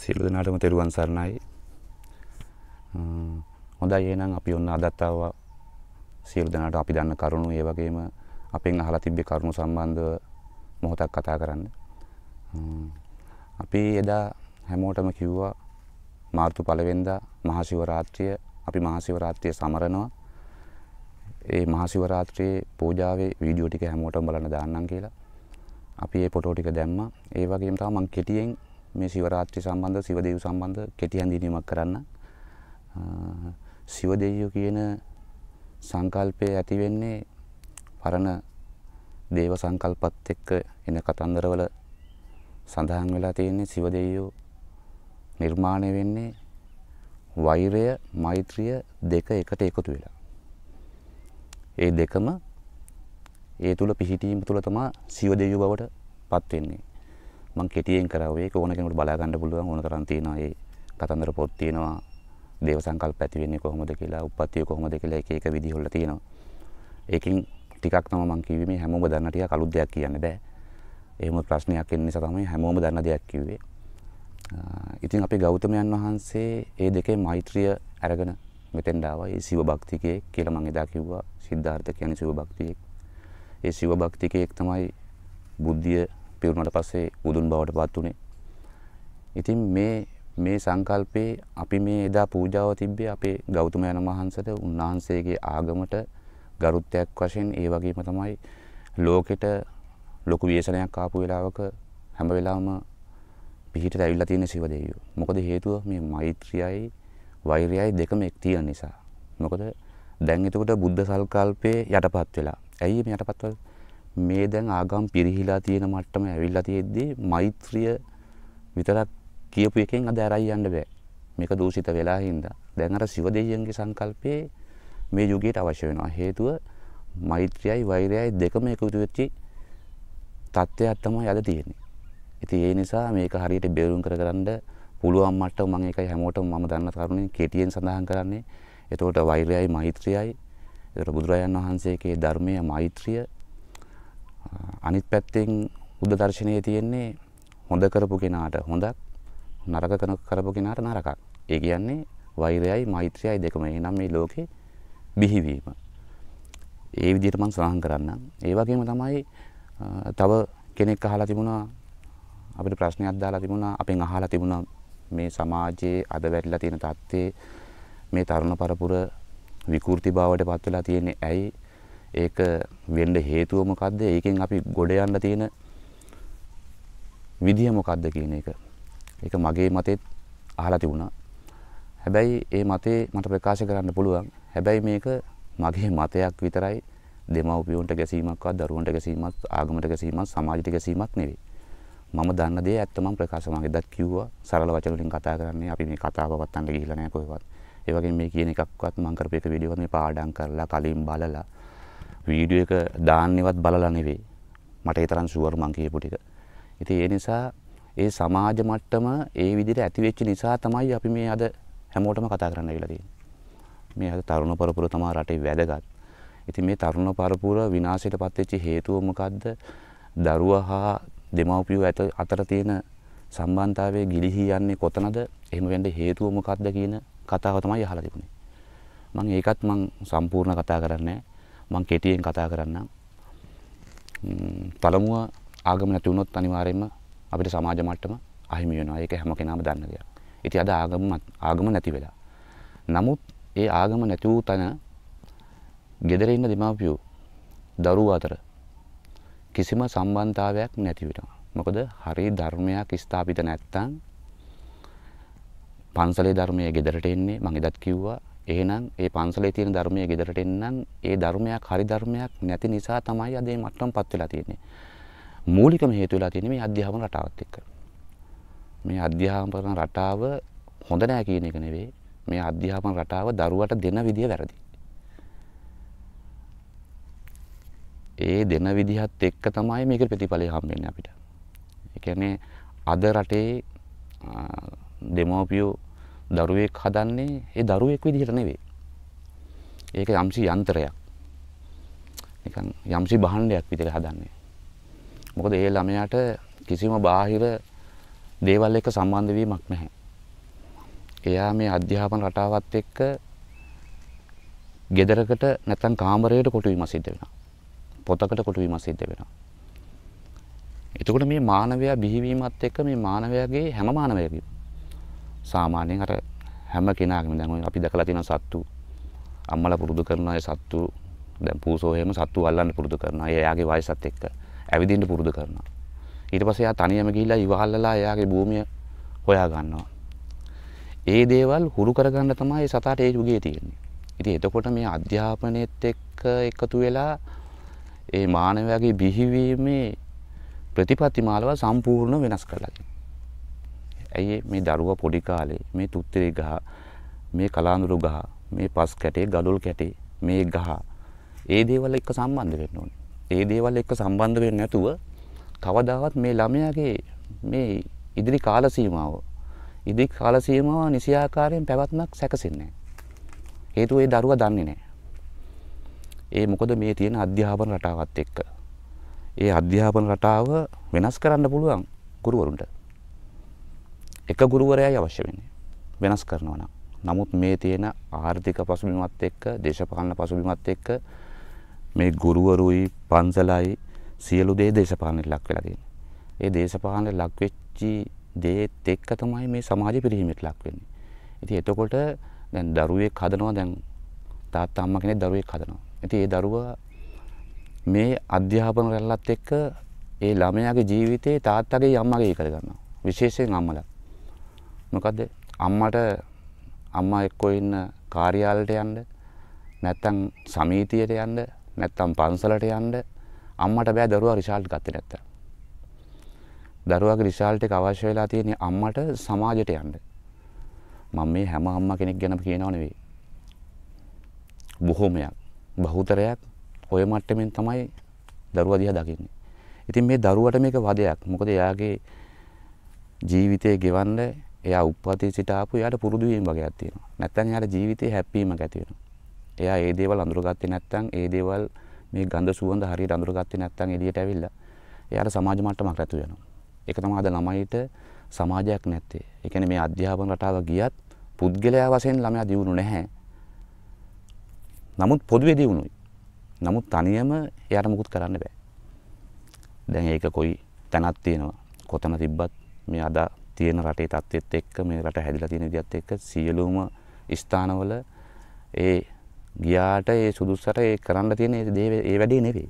සියලු දෙනාටම තෙරුවන් සරණයි. හොඳයි එහෙනම් අපි ඔන්න අදත් ආවා සියලු දෙනාට අපි දන්න කරුණු ඒ වගේම අපෙන් අහලා තිබ්බේ කරුණු සම්බන්ධව මොහොතක් කතා කරන්න. අපි එදා හැමෝටම කිව්වා මාර්තු 1 වෙනිදා මහා ශිවරාත්‍රිය අපි මහා ශිවරාත්‍රිය සමරනවා. ඒ මහා ශිවරාත්‍රියේ පූජාවේ වීඩියෝ ටික හැමෝටම බලන්න දාන්නම් කියලා. අපි මේ ෆොටෝ ටික දැම්මා. ඒ වගේම තමයි මම කෙටියෙන් මේ ශිවරාත්‍රි සම්බන්ධ සිව දෙවියෝ සම්බන්ධ කෙටි හැඳින්වීමක් කරන්න. සිව දෙවියෝ කියන සංකල්පය ඇති වෙන්නේ පරණ දේව සංකල්පත් එක්ක එන කතන්දරවල සඳහන් වෙලා තියෙන්නේ සිව දෙවියෝ නිර්මාණය වෙන්නේ වෛරය මෛත්‍රිය දෙක එකට එකතු වෙලා. ඒ දෙකම ඒ තුල පිහිටීම තුල තමයි සිව දෙවියෝ බවට පත් වෙන්නේ. මම කෙටියෙන් කරාවේ ඒක ඕන කෙනෙකුට බලා ගන්න පුළුවන් ඕන තරම් තියෙනවා. ඒ කතන්දර පොත් තියෙනවා. දේව සංකල්ප ඇති වෙන්නේ කොහොමද කියලා, උප්පත්තිය කොහොමද කියලා එක එක විදි වල තියෙනවා. ඒකෙන් ටිකක් තමයි මම කිව්වේ මේ හැමෝම දන්න ටිකක් අලුත් දෙයක් කියන්න බෑ. එහෙම ප්‍රශ්නයක් එන්න නිසා තමයි හැමෝම දන්න දෙයක් කිව්වේ. ඉතින් අපේ ගෞතමයන් වහන්සේ ඒ දෙකේ මෛත්‍රිය අරගෙන මෙතෙන් ආවා. ඒ සිව භක්තිකයේ කියලා මම එදා කිව්වා. සිද්ධාර්ථ කියන්නේ සිව භක්තිකයේ. ඒ සිව භක්තිකයේ තමයි බුද්ධිය පිරුණාට පස්සේ බුදුන් බවට පත් උනේ. ඉතින් මේ සංකල්පේ අපි මේ එදා පූජාව තිබ්බේ අපේ ගෞතමයන් වහන්සේට උන්වහන්සේගේ ආගමට ගරුත්වයක් වශයෙන්. ඒ වගේම තමයි ලෝකෙට ලොකු ව්‍යසනයක් ආපු වෙලාවක හැම වෙලාවම පිහිටට ඇවිල්ලා තියෙන සිව දෙවියෝ. මොකද හේතුව මේ මෛත්‍රියයි වෛරයයි දෙකම එක් තියෙන නිසා. මොකද දැන් එතකොට බුද්ධ සංකල්පේ යටපත් වෙලා. ඇයි මේ යටපත් වෙලා? මේ දැන් ආගම් පිරිහිලා තියෙන මට්ටම ඇවිල්ලා තියෙද්දි මෛත්‍රිය විතරක් කියපු එකෙන් අද ඇරයි යන්න බෑ. මේක දූෂිත වෙලා හින්දා. දැන් අර සිව දෙවියන්ගේ සංකල්පේ මේ යුගයට අවශ්‍ය වෙනවා. හේතුව මෛත්‍රියයි වෛරයයි දෙකම එකතු වෙච්ච තත්ත්වයක් තමයි අද තියෙන්නේ. ඉතින් ඒ නිසා මේක හරියට බේරුම් කරගන්න පුළුවන් මට්ටම මම ඒකයි හැමෝටම මම දන්න කරුණේ කෙටියෙන් සඳහන් කරන්නේ. එතකොට වෛරයයි මෛත්‍රියයි. එතකොට බුදුරජාණන් වහන්සේගේ ධර්මයේ මෛත්‍රිය. අනිත් පැත්තෙන් බුද්ධ දර්ශනයේ තියෙන්නේ හොඳ කරපු කෙනාට හොඳක් නරක කරපු කෙනාට නරකක්. ඒ කියන්නේ වෛරයයි මෛත්‍රියයි දෙකම. එහෙනම් මේ ලෝකේ බිහිවීම. ඒ විදිහට මම සඳහන් කරන්නම්. ඒ වගේම තමයි තව කෙනෙක් අහලා තිබුණා අපිට ප්‍රශ්නයක් දාලා තිබුණා අපෙන් අහලා තිබුණා මේ සමාජයේ අද වැටිලා තියෙන තත්ත්වයේ මේ තරුණ පරපුර විකෘති භාවයට පත් වෙලා තියෙන්නේ ඇයි? ඒක වෙන්න හේතුව මොකද්ද? ඒකෙන් අපි ගොඩ යන්න තියෙන විදිය මොකද්ද කියන එක. ඒක මගේ මතෙත් අහලා තිබුණා. හැබැයි ඒ මතේ මට ප්‍රකාශ කරන්න පුළුවන්. හැබැයි මේක මගේ මතයක් විතරයි. දෙමව්පියන්ට ගැසීමක්වත් දරුවන්ට ගැසීමක් ආගමට ගැසීමක් සමාජයට ගැසීමක් නෙවෙයි. මම දන්න දේ ඇත්ත මම ප්‍රකාශ මම එදත් කිව්වා. සරල වචන වලින් කතා කරන්නේ. අපි මේ කතාව පවත්වන්න ගිහිල්ලා නැහැ කොහෙවත්. ඒ වගේම මේ කියන එකක්වත් මම කරපු එක වීඩියෝ එකක් මේ පාඩම් කරලා කලින් බලලා වීඩියෝ එක දාන්නේවත් බලලා නෙවෙයි. මට ඒ තරම් ෂුවර් මං කියපු ටික. ඉතින් ඒ නිසා ඒ සමාජ මට්ටම ඒ විදිහට ඇති වෙච්ච නිසා තමයි අපි මේ අද හැමෝටම කතා කරන්න ඇවිල්ලා තියෙන්නේ. මේ අද තරුණ පරපුර තමයි රටේ වැදගත්. ඉතින් මේ තරුණ පරපුර විනාශයටපත් වෙච්ච හේතුව මොකද්ද? දරුවා හා දෙමව්පියෝ අතර තියෙන සම්බන්ධතාවයේ ගිලිහි යන්නේ කොතනද? එහෙම වෙන්න හේතුව මොකද්ද කියන කතාව තමයි අහලා තිබුණේ. මම ඒකත් සම්පූර්ණ කතා කරන්නේ මම කෙටියෙන් කතා කරන්නම්. පළමුව ආගම නැති වුණොත් අනිවාර්යයෙන්ම අපිට සමාජ මට්ටම අහිමි වෙනවා. ඒක හැම කෙනාම දන්න දෙයක්. ඉතින් අද ආගම නැති වෙලා. නමුත් ඒ ආගම නැති වූ තැන ගෙදර ඉන්න දෙමාපියෝ දරුවෝ අතර කිසිම සම්බන්ධතාවයක් නැති වෙනවා. මොකද හරි ධර්මයක් ස්ථාපිත නැත්නම් පන්සලේ ධර්මයේ ගෙදරට එන්නේ මම එදත් කිව්වා. එහෙනම් ඒ පන්සලේ තියෙන ධර්මයේ ගෙදරට එන්නම් ඒ ධර්මයක් හරි ධර්මයක් නැති නිසා තමයි අද මේ මට්ටමපත් වෙලා තියෙන්නේ. මූලිකම හේතු වෙලා තියෙන්නේ මේ අධ්‍යාපන රටාවත් එක්ක. මේ අධ්‍යාපන රටාව හොඳ නෑ කියන එක නෙවෙයි. මේ අධ්‍යාපන රටාව දරුවට දෙන විදිය වැරදි. ඒ දෙන විදිහත් එක්ක තමයි මේක ප්‍රතිඵලය හම්බෙන්නේ අපිට. ඒ කියන්නේ අද රටේ දෙමෝපියෝ දරුවෙක් හදන්නේ ඒ දරුවෙක් විදිහට නෙවෙයි. ඒක යම්සි යන්ත්‍රයක්. නිකන් යම්සි භාණ්ඩයක් විදිහට හදන්නේ. මොකද ඒ ළමයාට කිසිම බාහිර දේවල් එක්ක සම්බන්ධ වීමක් නැහැ. එයා මේ අධ්‍යාපන රටාවත් එක්ක ගෙදරකට නැත්නම් කාමරයකට කොටු වීම සිද්ධ වෙනවා. පොතකට කොටු වීම සිද්ධ වෙනවා. එතකොට මේ මානවයා බිහිවීමත් එක්ක මේ මානවයාගේ හැම මානවයෙක්ම සාමාන්‍යයෙන් අර හැම කෙනාගේම දැන් අපි දැකලා තියෙන සත්තු අම්මලා පුරුදු කරන අය සත්තු දැන් පූසෝ එහෙම සත්තු අල්ලන්න පුරුදු කරනවා. එයාගේ වයසත් එක්ක ඇවිදින්න පුරුදු කරනවා. ඊට පස්සේ එයා තනියම ගිහිල්ලා ඉවහල්ලලා එයාගේ භූමිය හොයා ගන්නවා. ඒ දේවල් හුරු කරගන්න තමයි ඒ සතාට ඒ යුගයේ තියෙන්නේ. ඉතින් එතකොට මේ අධ්‍යාපනයේත් එක්ක එකතු වෙලා ඒ මානවයාගේ බිහිවීමේ ප්‍රතිපත්ති මාලාව සම්පූර්ණ වෙනස් කරලා තියෙනවා. ඇයි මේ දරුවා පොඩි කාලේ මේ තුත්තරේ ගහ, මේ කලාඳුරු ගහ, මේ පස් කැටේ, ගඩොල් කැටේ, මේ ගහ ඒ දේවල් එක්ක සම්බන්ධ වෙන්න ඕනේ. ඒ දේවල් එක්ක සම්බන්ධ වෙන්නේ නැතුව කවදාවත් මේ ළමයාගේ මේ ඉදිරි කාල සීමාව නිසියාකාරයෙන් පැවැත්මක් සැකසෙන්නේ නැහැ. හේතුව ඒ දරුවා දන්නේ නැහැ. ඒ මොකද මේ තියෙන අධ්‍යාපන රටාවත් එක්ක. ඒ අධ්‍යාපන රටාව වෙනස් කරන්න පුළුවන් ගුරුවරුන්ට. එක ගුරුවරයයි අවශ්‍ය වෙන්නේ වෙනස් කරනවා නම්. නමුත් මේ තියෙන ආර්ථික පසුබිමත් එක්ක, දේශපාලන පසුබිමත් එක්ක මේ ගුරුවරුයි පන්සලයි සියලු දේ දේශපාලනයට ලක් වෙලා තියෙනවා. ඒ දේශපාලනයට ලක් වෙච්චි දේත් එක්ක තමයි මේ සමාජෙ පිරිහීමට ලක් වෙන්නේ. ඉතින් එතකොට දැන් දරුවෙක් හදනවා, දැන් තාත්තා අම්මා කෙනෙක් දරුවෙක් හදනවා. ඉතින් ඒ දරුවා මේ අධ්‍යාපන රැල්ලත් එක්ක ඒ ළමයාගේ ජීවිතේ තාත්තගේ අම්මගේ කරගන්නවා. විශේෂයෙන් අම්මලා. මොකද අම්මා එක්කෝ ඉන්න කාර්යාලයට යන්න, නැත්තම් සමිතියට යන්න, නැත්තම් පන්සලට යන්න අම්මට බෑ දරුවා රිසල්ට් ගත්තේ නැත්තම්. දරුවාගේ රිසල්ට් එක අවශ්‍ය වෙලා තියෙන්නේ අම්මට සමාජයට යන්න. මම මේ හැම අම්මා කෙනෙක් ගැන කියනව නෙවෙයි. බොහෝමයක් බහුතරයක් ඔය මට්ටමින් තමයි දරුවා දිහා දකින්නේ. ඉතින් මේ දරුවට මේක වදයක්. මොකද එයාගේ ජීවිතේ ගෙවන්න එයා උප්පතේ සිට ආපු එයාට පුරුදු වීම වගේක් තියෙනවා. නැත්තම් එයාට ජීවිතේ හැප්පීමක් ඇති වෙනවා. එයා ඒ දේවල් අඳුරගත්තේ නැත්තම් ඒ දේවල් මේ ගඳ සුවඳ හරියට අඳුරගත්තේ නැත්තම් එළියට ඇවිල්ලා එයාට සමාජ මට්ටමක් රැතු වෙනවා. ඒක තමයි අද ළමයිට සමාජයක් නැත්තේ. ඒ කියන්නේ මේ අධ්‍යාපන රටාව ගියත් පුද්ගලයා වශයෙන් ළමයා දියුණු නැහැ. නමුත් පොදුවේ දියුණුයි. නමුත් තනියම එයාට මුකුත් කරන්න බෑ. දැන් ඒක කොයි තැනක් තියෙනවා. කොතන තිබ්බත් මේ අද තියෙන රටේ තත්ත්වෙත් එක්ක මේ රට හැදිලා තියෙන විදිහත් එක්ක සියලුම ස්ථානවල ඒ ගියාට ඒ සුදුසුසට ඒ කරන්න තියෙන ඒ වැඩේ නෙවෙයි.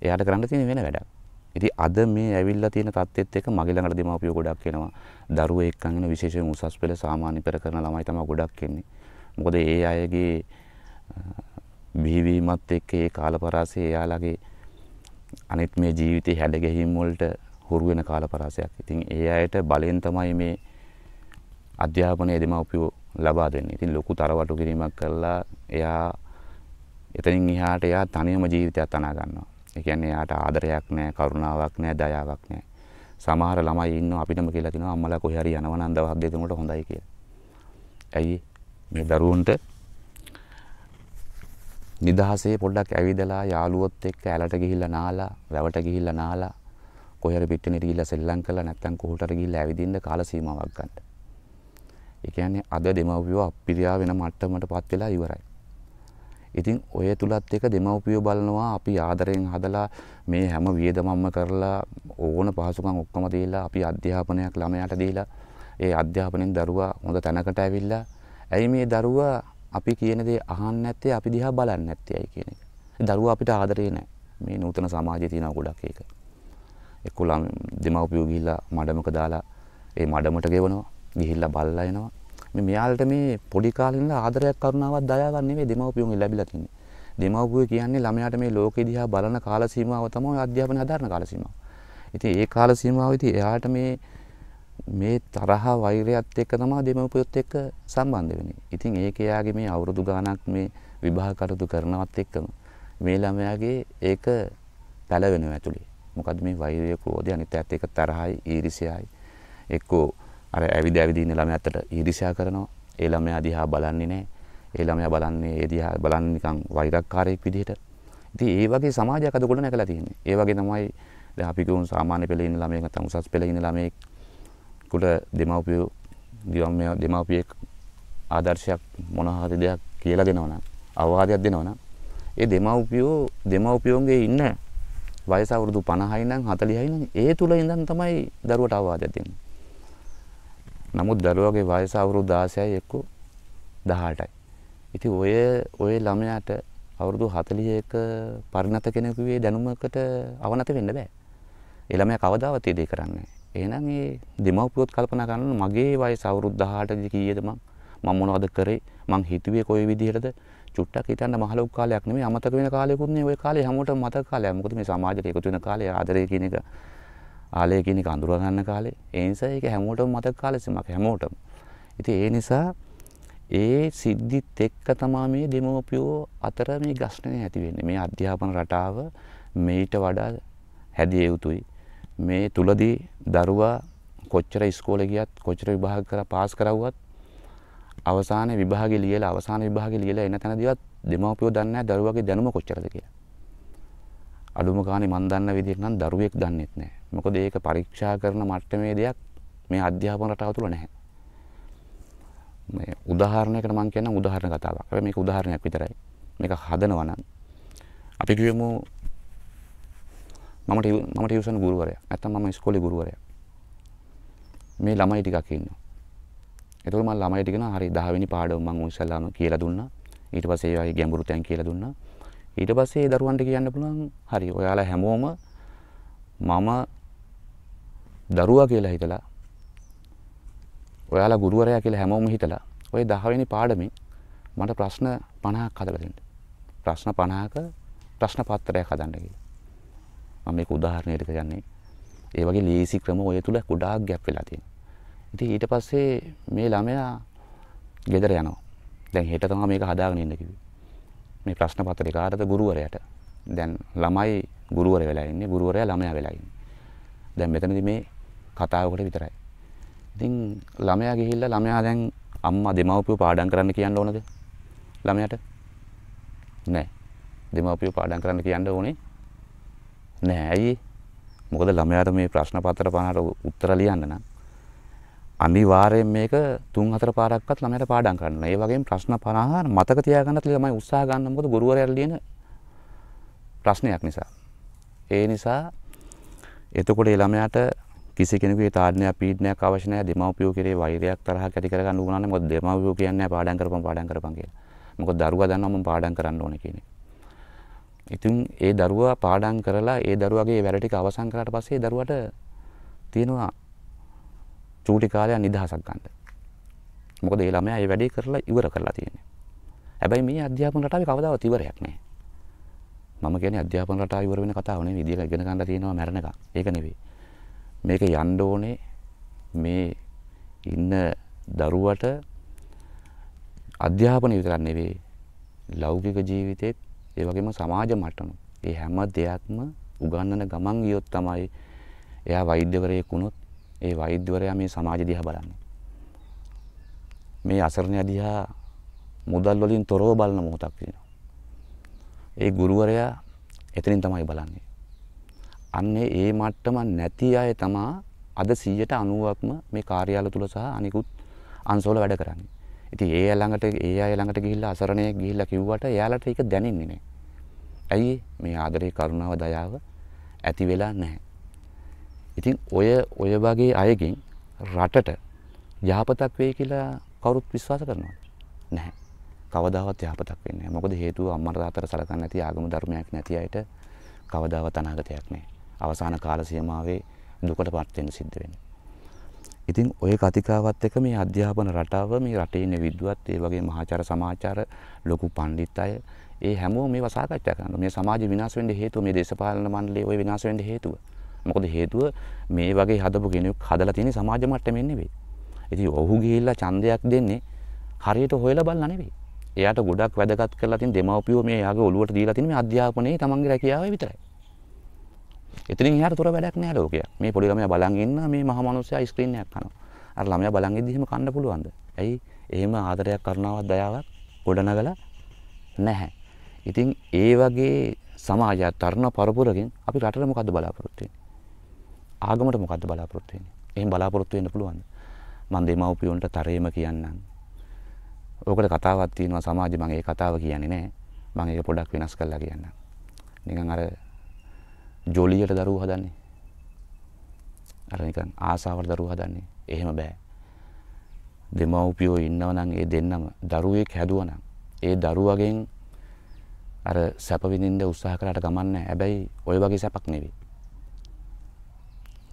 එයාට කරන්න තියෙන වෙන වැඩක්. ඉතින් අද මේ ඇවිල්ලා තියෙන තත්ත්වෙත් එක්ක මගේ ළඟට දෙමාපියෝ ගොඩක් එනවා. දරුවෝ එක්කන් එන විශේෂයෙන් උසස් පෙළ සාමාන්‍ය පෙර කරන ළමයි තමයි ගොඩක් එන්නේ. මොකද ඒ අයගේ බිහිවීමත් එක්ක ඒ කාලපරාසය එයාලගේ අනිත් මේ ජීවිතේ හැඩ ගැහිම් වලට හුරු වෙන කාලපරාසයක්. ඉතින් ඒ අයට බලෙන් තමයි මේ අධ්‍යාපනයේ දෙමාපියෝ ලබා දෙන්නේ. ඉතින් ලොකු තරවටු කිරීමක් කරලා එයා එතනින් එහාට එයා තනියම ජීවිතයක් තනා ගන්නවා. ඒ කියන්නේ එයාට ආදරයක් නැහැ, කරුණාවක් නැහැ, දයාවක් නැහැ. සමහර ළමයි ඉන්නවා අපිටම කියලා කියනවා අම්මලා කොහේ හරි යනවා නම් දවස් දෙක තුනකට හොඳයි කියලා. ඇයි මේ දරුවන්ට නිදහසේ පොඩ්ඩක් ඇවිදලා යාළුවොත් එක්ක ඇලට ගිහිල්ලා නාලා, වැවට ගිහිල්ලා නාලා, කොහේ හරි පිටිනේ ගිහිල්ලා සෙල්ලම් කරලා නැත්නම් කොහොට හරි ගිහිල්ලා ඇවිදින්න කාල සීමාවක් ගන්න. ඒ කියන්නේ අද දෙමව්පියෝ අපිරියා වෙන මට්ටමකටපත් වෙලා ඉවරයි. ඉතින් ඔය තුලත් එක දෙමව්පියෝ බලනවා අපි ආදරෙන් හදලා මේ හැම වියදමක්ම කරලා ඕන පහසුකම් ඔක්කොම දීලා අපි අධ්‍යාපනයක් ළමයාට දීලා ඒ අධ්‍යාපනයෙන් දරුවා හොඳ තැනකට ඇවිල්ලා ඇයි මේ දරුවා අපි කියන දේ අහන්නේ නැත්තේ, අපි දිහා බලන්නේ නැත්තේ ඇයි කියන එක. දරුවා අපිට ආදරේ නැහැ. මේ නූතන සමාජයේ තියෙන ගොඩක් ඒක. එක්කෝලම් දෙමව්පියෝ ගිහිල්ලා මඩමක දාලා ඒ මඩමට ගෙවනවා, ගිහිල්ලා බල්ලා එනවා. මෙයාලට මේ පොඩි කාලේ ඉඳලා ආදරයක්, කරුණාවක්, දයාවක් නෙවෙයි දෙමව්පියෝගෙන් ලැබිලා තියෙන්නේ. දෙමව්පියෝ කියන්නේ ළමයාට මේ ලෝකෙ දිහා බලන කාල සීමාව තමයි අධ්‍යාපනය හදාරන කාල සීමාව. ඉතින් ඒ කාල සීමාවෙදී එයාට මේ තරහ වෛරයත් එක්ක තමයි දෙමව්පියොත් එක්ක සම්බන්ධ වෙන්නේ. ඉතින් ඒක එයාගේ මේ අවුරුදු ගාණක් මේ විවාහ කටයුතු කරනවත් එක්කම මේ ළමයාගේ ඒක පැලවෙනවා ඇතුලේ. මොකද්ද මේ වෛරය, ක්‍රෝධය, අනිත් පැත්ත එක තරහයි, ඊර්ෂ්‍යයි. එක්කෝ අර ඇවිද ඉන්න ළමයාට ඊර්ෂ්‍යා කරනවා. ඒ ළමයා දිහා බලන්නේ නැහැ. ඒ ළමයා බලන්නේ ඒ දිහා බලන්නේ නිකන් වෛරක්කාරයෙක් විදිහට. ඉතින් ඒ වගේ සමාජයක් අද ගොඩ නැගලා තියෙන්නේ. ඒ වගේ තමයි දැන් අපි කියමු සාමාන්‍ය පෙළේ ඉන්න ළමයෙක් නැත්නම් උසස් පෙළේ ඉන්න ළමයෙක් කුට දෙමව්පියෝ දෙමව්පියෙක් ආදර්ශයක් මොන හරි දෙයක් කියලා දෙනවා නම් අවවාදයක් දෙනවා නම් ඒ දෙමව්පියෝගේ ඉන්න වයස අවුරුදු 50යි නම් 40යි නම් ඒ තුල ඉඳන් තමයි දරුවට අවවාදයක් දෙන්නේ. නමුත් දරුවගේ වයස අවුරුදු 16යි එක්ක 18යි. ඉතින් ඔය ළමයාට අවුරුදු 40ක පරිණත කෙනෙකුගේ දැනුමකට අවනත වෙන්න බෑ. ඒ ළමයා කවදාවත් ඒ දේ කරන්නේ නැහැ. එහෙනම් ඒ දෙමව්පියොත් කල්පනා කරනවා මගේ වයස අවුරුදු 18 දී කීයද මම මොනවද කරේ මං හිතුවේ කොයි විදිහටද චුට්ටක් හිතන්න මහ ලොකු කාලයක් නෙමෙයි අමතක වෙන කාලයකුත් නෙවෙයි. ওই කාලේ හැමෝටම මතක කාලයක්. මොකද මේ සමාජයට එකතු වෙන කාලේ ආදරය කියන එක ආලය කියන එක අඳුර ගන්න කාලේ. ඒ නිසා ඒක හැමෝටම මතක කාලෙ සීමක් හැමෝටම. ඉතින් ඒ නිසා ඒ සිද්ධිත් එක්ක තමයි මේ දෙමව්පියෝ අතර මේ ඝර්ෂණය ඇති වෙන්නේ. මේ අධ්‍යාපන රටාව මේට වඩා හැදිය යුතුයි. මේ තුලදී දරුවා කොච්චර ඉස්කෝලේ ගියත් කොච්චර විභාග කරලා පාස් කරවුවත් අවසාන විභාගේ ලියලා එන තැනදීවත් දෙමව්පියෝ දන්නේ නැහැ දරුවාගේ දැනුම කොච්චරද කියලා. අඩුම ගානේ මන් දන්න විදිහට නම් දරුවෙක් දන්නේත් නැහැ. මොකද ඒක පරීක්ෂා කරන මට්ටමේ දෙයක් මේ අධ්‍යාපන රටාව තුල නැහැ. මේ උදාහරණයකට මම කියන්නම් උදාහරණ කතාවක්. හැබැයි මේක උදාහරණයක් විතරයි. මේක හදනවා නම් අපි කියමු මම ටියුෂන් ගුරුවරයා. නැත්නම් මම ඉස්කෝලේ ගුරුවරයා. මේ ළමයි ටිකක් ඉන්නවා. එතකොට මම ළමයිට කියනවා හරි 10 වෙනි පාඩම මම ඉස්සල්ලාම කියලා දුන්නා. ඊට පස්සේ ඒ වගේ ගැඹුරු තැන් කියලා දුන්නා. ඊට පස්සේ ඒ දරුවන්ට කියන්න පුළුවන් හරි ඔයාලා හැමෝම මම දරුවා කියලා හිතලා ඔයාලා ගුරුවරයා කියලා හැමෝම හිතලා ඔය 10 වෙනි පාඩමේ මට ප්‍රශ්න 50ක් හදලා දෙන්න. ප්‍රශ්න 50ක ප්‍රශ්න පත්‍රයක් හදන්න කියලා. මම මේක උදාහරණයකට කියන්නේ. ඒ වගේ ලීසි ක්‍රම ඔය තුල ගොඩාක් ගැප් වෙලා තියෙනවා. ඉතින් ඊට පස්සේ මේ ළමයා ගෙදර යනවා. දැන් හෙට තමයි මේක හදාගෙන ඉන්න කිව්වේ. මේ ප්‍රශ්න පත්‍රේ කාටද ගුරුවරයාට. දැන් ළමයි ගුරුවරයා වෙලා ඉන්නේ, ගුරුවරයා ළමයා වෙලා ඉන්නේ. දැන් මෙතනදී මේ කතාවකට විතරයි. ඉතින් ළමයා ගිහිල්ලා ළමයා දැන් අම්මා දෙමව්පියෝ පාඩම් කරන්න කියන්න ඕනද? ළමයාට? නෑ. දෙමව්පියෝ පාඩම් කරන්න කියන්න ඕනේ නෑ. ඇයි? මොකද ළමයාට මේ ප්‍රශ්න පත්‍ර 50ට උත්තර ලියන්න නම් අනිවාර්යයෙන් මේක 3-4 පාරක්වත් ළමයාට පාඩම් කරන්න. ඒ වගේම ප්‍රශ්න 50 මතක තියාගන්නත් ළමයි උත්සාහ ගන්න. මොකද ගුරුවරයා ලියන ප්‍රශ්නයක් නිසා. ඒ නිසා එතකොට ඒ ළමයාට කිසි කෙනෙකුගේ තාඩනයක් පීඩනයක් අවශ්‍ය නැහැ. දෙමව්පියෝ කෙරේ වෛරයක් තරහක් ඇති කරගන්න උවමනා නැහැ. මොකද දෙමව්පියෝ කියන්නේ පාඩම් කරපන් කියලා. මොකද දරුවා දන්නවා මම පාඩම් කරන්න ඕනේ කියන එක. ඉතින් ඒ දරුවා පාඩම් කරලා ඒ දරුවාගේ වැඩ ටික අවසන් කරාට පස්සේ දරුවාට තියෙනවා චූටි කාලයක් නිදහසක් ගන්න. මොකද ඒ ළමයා ඒ වැඩේ කරලා ඉවර කරලා තියෙන්නේ. හැබැයි මේ අධ්‍යාපන රටාවේ කවදාවත් ඉවරයක් නැහැ. මම කියන්නේ අධ්‍යාපන රටාව ඉවර වෙන කතාව නෙවෙයි. ඉතින් ඉගෙන ගන්න තියෙනවා මැරෙනකම්. ඒක නෙවෙයි. මේක යන්න ඕනේ මේ ඉන්න දරුවට අධ්‍යාපනය විතරක් නෙවෙයි ලෞකික ජීවිතේත් ඒ වගේම සමාජ මට්ටම ඒ හැම දෙයක්ම උගන්වන ගමන් ගියොත් තමයි එයා වෛද්‍යවරයෙක් වුණොත් ඒ වෛද්‍යවරයා මේ සමාජ දිහා බලන්නේ. මේ අසරණය දිහා මුදල් වලින් තොරව බලන මොහොතක් තියෙනවා. ඒ ගුරුවරයා එතනින් තමයි බලන්නේ. අන්නේ ඒ මට්ටම නැති අය තමයි අද 190%ක්ම මේ කාර්යාල තුල සහ අනිකුත් අංශවල වැඩ කරන්නේ. ඉතින් ඒ අය ළඟට ගිහිල්ලා අසරණයෙක් ගිහිල්ලා කිව්වට එයාලට ඒක දැනෙන්නේ නැහැ. ඇයි මේ ආදරේ කරුණාව දයාව ඇති වෙලා නැහැ. ඉතින් ඔය වගේ අයගෙන් රටට යහපතක් වෙයි කියලා කවුරුත් විශ්වාස කරනවද? නැහැ. කවදාවත් යහපතක් වෙන්නේ නැහැ. මොකද හේතුව අම්මට තාත්තට සලකන්නේ නැති ආගම ධර්මයක් නැති අයට කවදාවත් අනාගතයක් නැහැ. අවසාන කාල සීමාවේ දුකටපත් වෙන්න සිද්ධ වෙනවා. ඉතින් ඔය කතිකාවත් එක මේ අධ්‍යාපන රටාව මේ රටේ ඉන්න විද්වත් ඒ වගේ මහාචාර සමාජාචාර ලොකු පඬිත් අය ඒ හැමෝම මේවා සාකච්ඡා කරනවා. මේ සමාජ විනාශ වෙන්න හේතුව මේ දේශපාලන මණ්ඩලයේ ওই විනාශ වෙන්න හේතුව. මොකද හේතුව මේ වගේ හදපු කෙනෙක් හදලා තියෙන්නේ සමාජ මට්ටමින් නෙවෙයි. ඉතින් ඔහු ගිහිල්ලා ඡන්දයක් දෙන්නේ හරියට හොයලා බලලා නෙවෙයි. එයාට ගොඩක් වැදගත් කරලා තියෙන දෙමව්පියෝ මේ යාගේ ඔළුවට දීලා තියෙන මේ අධ්‍යාපනයේ තමන්ගේ රැකියාව විතරයි. එතනින් එහාට තොර වැඩක් නෑ ලෝකයක්. මේ පොඩි ළමයා බලන් ඉන්න මේ මහ මනුස්සයා ස්ක්‍රීන් එකක් කනවා. අර ළමයා බලන් ඉද්දි එහෙම කන්න පුළුවන්ද? ඇයි? එහෙම ආදරයක් කරුණාවක් දයාවක් ගොඩනගලා නැහැ. ඉතින් ඒ වගේ සමාජයක් තරුණ පරපුරකින් අපි රටට මොකද්ද බලාපොරොත්තු වෙන්නේ? ආගමට මොකද්ද බලාපොරොත්තු වෙන්නේ? එහෙම බලාපොරොත්තු වෙන්න පුළුවන්. මම දෙමව්පියන්ට තරයේම කියන්නම්. ඕකට කතාවක් තියෙනවා සමාජේ මම ඒ කතාව කියන්නේ නැහැ. මම ඒක පොඩ්ඩක් වෙනස් කරලා කියන්නම්. නිකන් අර ජොලියට දරුවෝ හදන්නේ. අර නිකන් ආසාවට දරුවෝ හදන්නේ. එහෙම බෑ. දෙමව්පියෝ ඉන්නව නම් ඒ දෙන්නම දරුවෙක් හැදුවා නම් ඒ දරුවගෙන් අර සැප විඳින්න උත්සාහ කරාට ගමන් නැහැ. හැබැයි ওই වගේ සැපක් නෙවෙයි.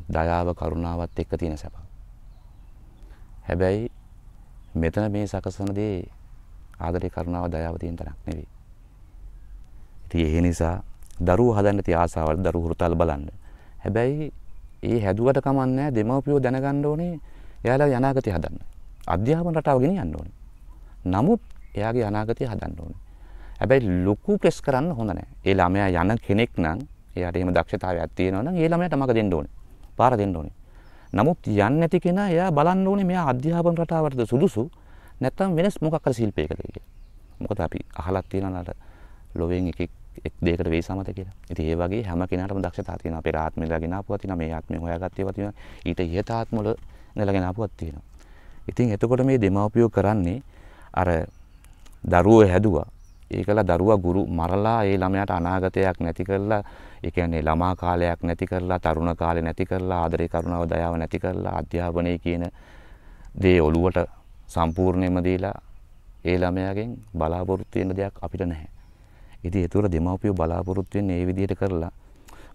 දයාව කරුණාවත් එක්ක තියෙන සැපක්. හැබැයි මෙතන මේ සකසන දේ ආදරේ කරුණාව දයාව තියෙන තරක් නෙවෙයි. ඉතින් ඒ නිසා දරුවෝ හදන්න තිය ආසාවල් දරුවෝ හුරතල් බලන්න. හැබැයි ඒ හැදුවට කමන්නේ දෙමව්පියෝ දැනගන්න ඕනේ එයාලා අනාගතය හදන්න. අධ්‍යාපන රටාව ගෙනියන්න ඕනේ. නමුත් එයාගේ අනාගතය හදන්න ඕනේ. හැබැයි ලොකු ප්‍රෙස් කරන්න හොඳ නැහැ. ඒ ළමයා යන කෙනෙක් නම් එයාට එහෙම දක්ෂතාවයක් තියෙනවා නම් ඒ ළමයාට මග දෙන්න ඕනේ. පාර දෙන්න ඕනේ. නමුත් යන්නේ නැති කෙනා එයා බලන්න ඕනේ මෙයා අධ්‍යාපන රටාවටද සුදුසු නැත්නම් වෙනස් මොකක් හරි ශිල්පයකද කියලා. මොකද අපි අහලා තියෙනවා නේද ලෝවෙන් එක් දෙයකට වෙයි සමත කියලා. ඉතින් ඒ වගේ හැම කෙනාටම දක්ෂතාව තියෙනවා. අපේ ආත්මෙලගෙන ආපුවා තියෙනවා. මේ ආත්මෙන් හොයාගත්ත ඒවා තියෙනවා. ඊට ඉහත ආත්මවල ඉඳලාගෙන ආපුවක් තියෙනවා. ඉතින් එතකොට මේ දෙමව්පියෝ කරන්නේ අර දරුවෝ හැදුවා. ඒකලා දරුවා ගුරු මරලා ඒ ළමයාට අනාගතයක් නැති කරලා ඒ කියන්නේ ළමා කාලයක් නැති කරලා තරුණ කාලේ නැති කරලා ආදරේ කරුණාව දයාව නැති කරලා අධ්‍යාපනයේ කියන දේ ඔළුවට සම්පූර්ණයෙන්ම දීලා ඒ ළමයාගෙන් බලාපොරොත්තු වෙන දෙයක් අපිට නැහැ. ඉතින් ඒතර දෙමව්පියෝ බලාපොරොත්තු වෙන්නේ මේ විදිහට කරලා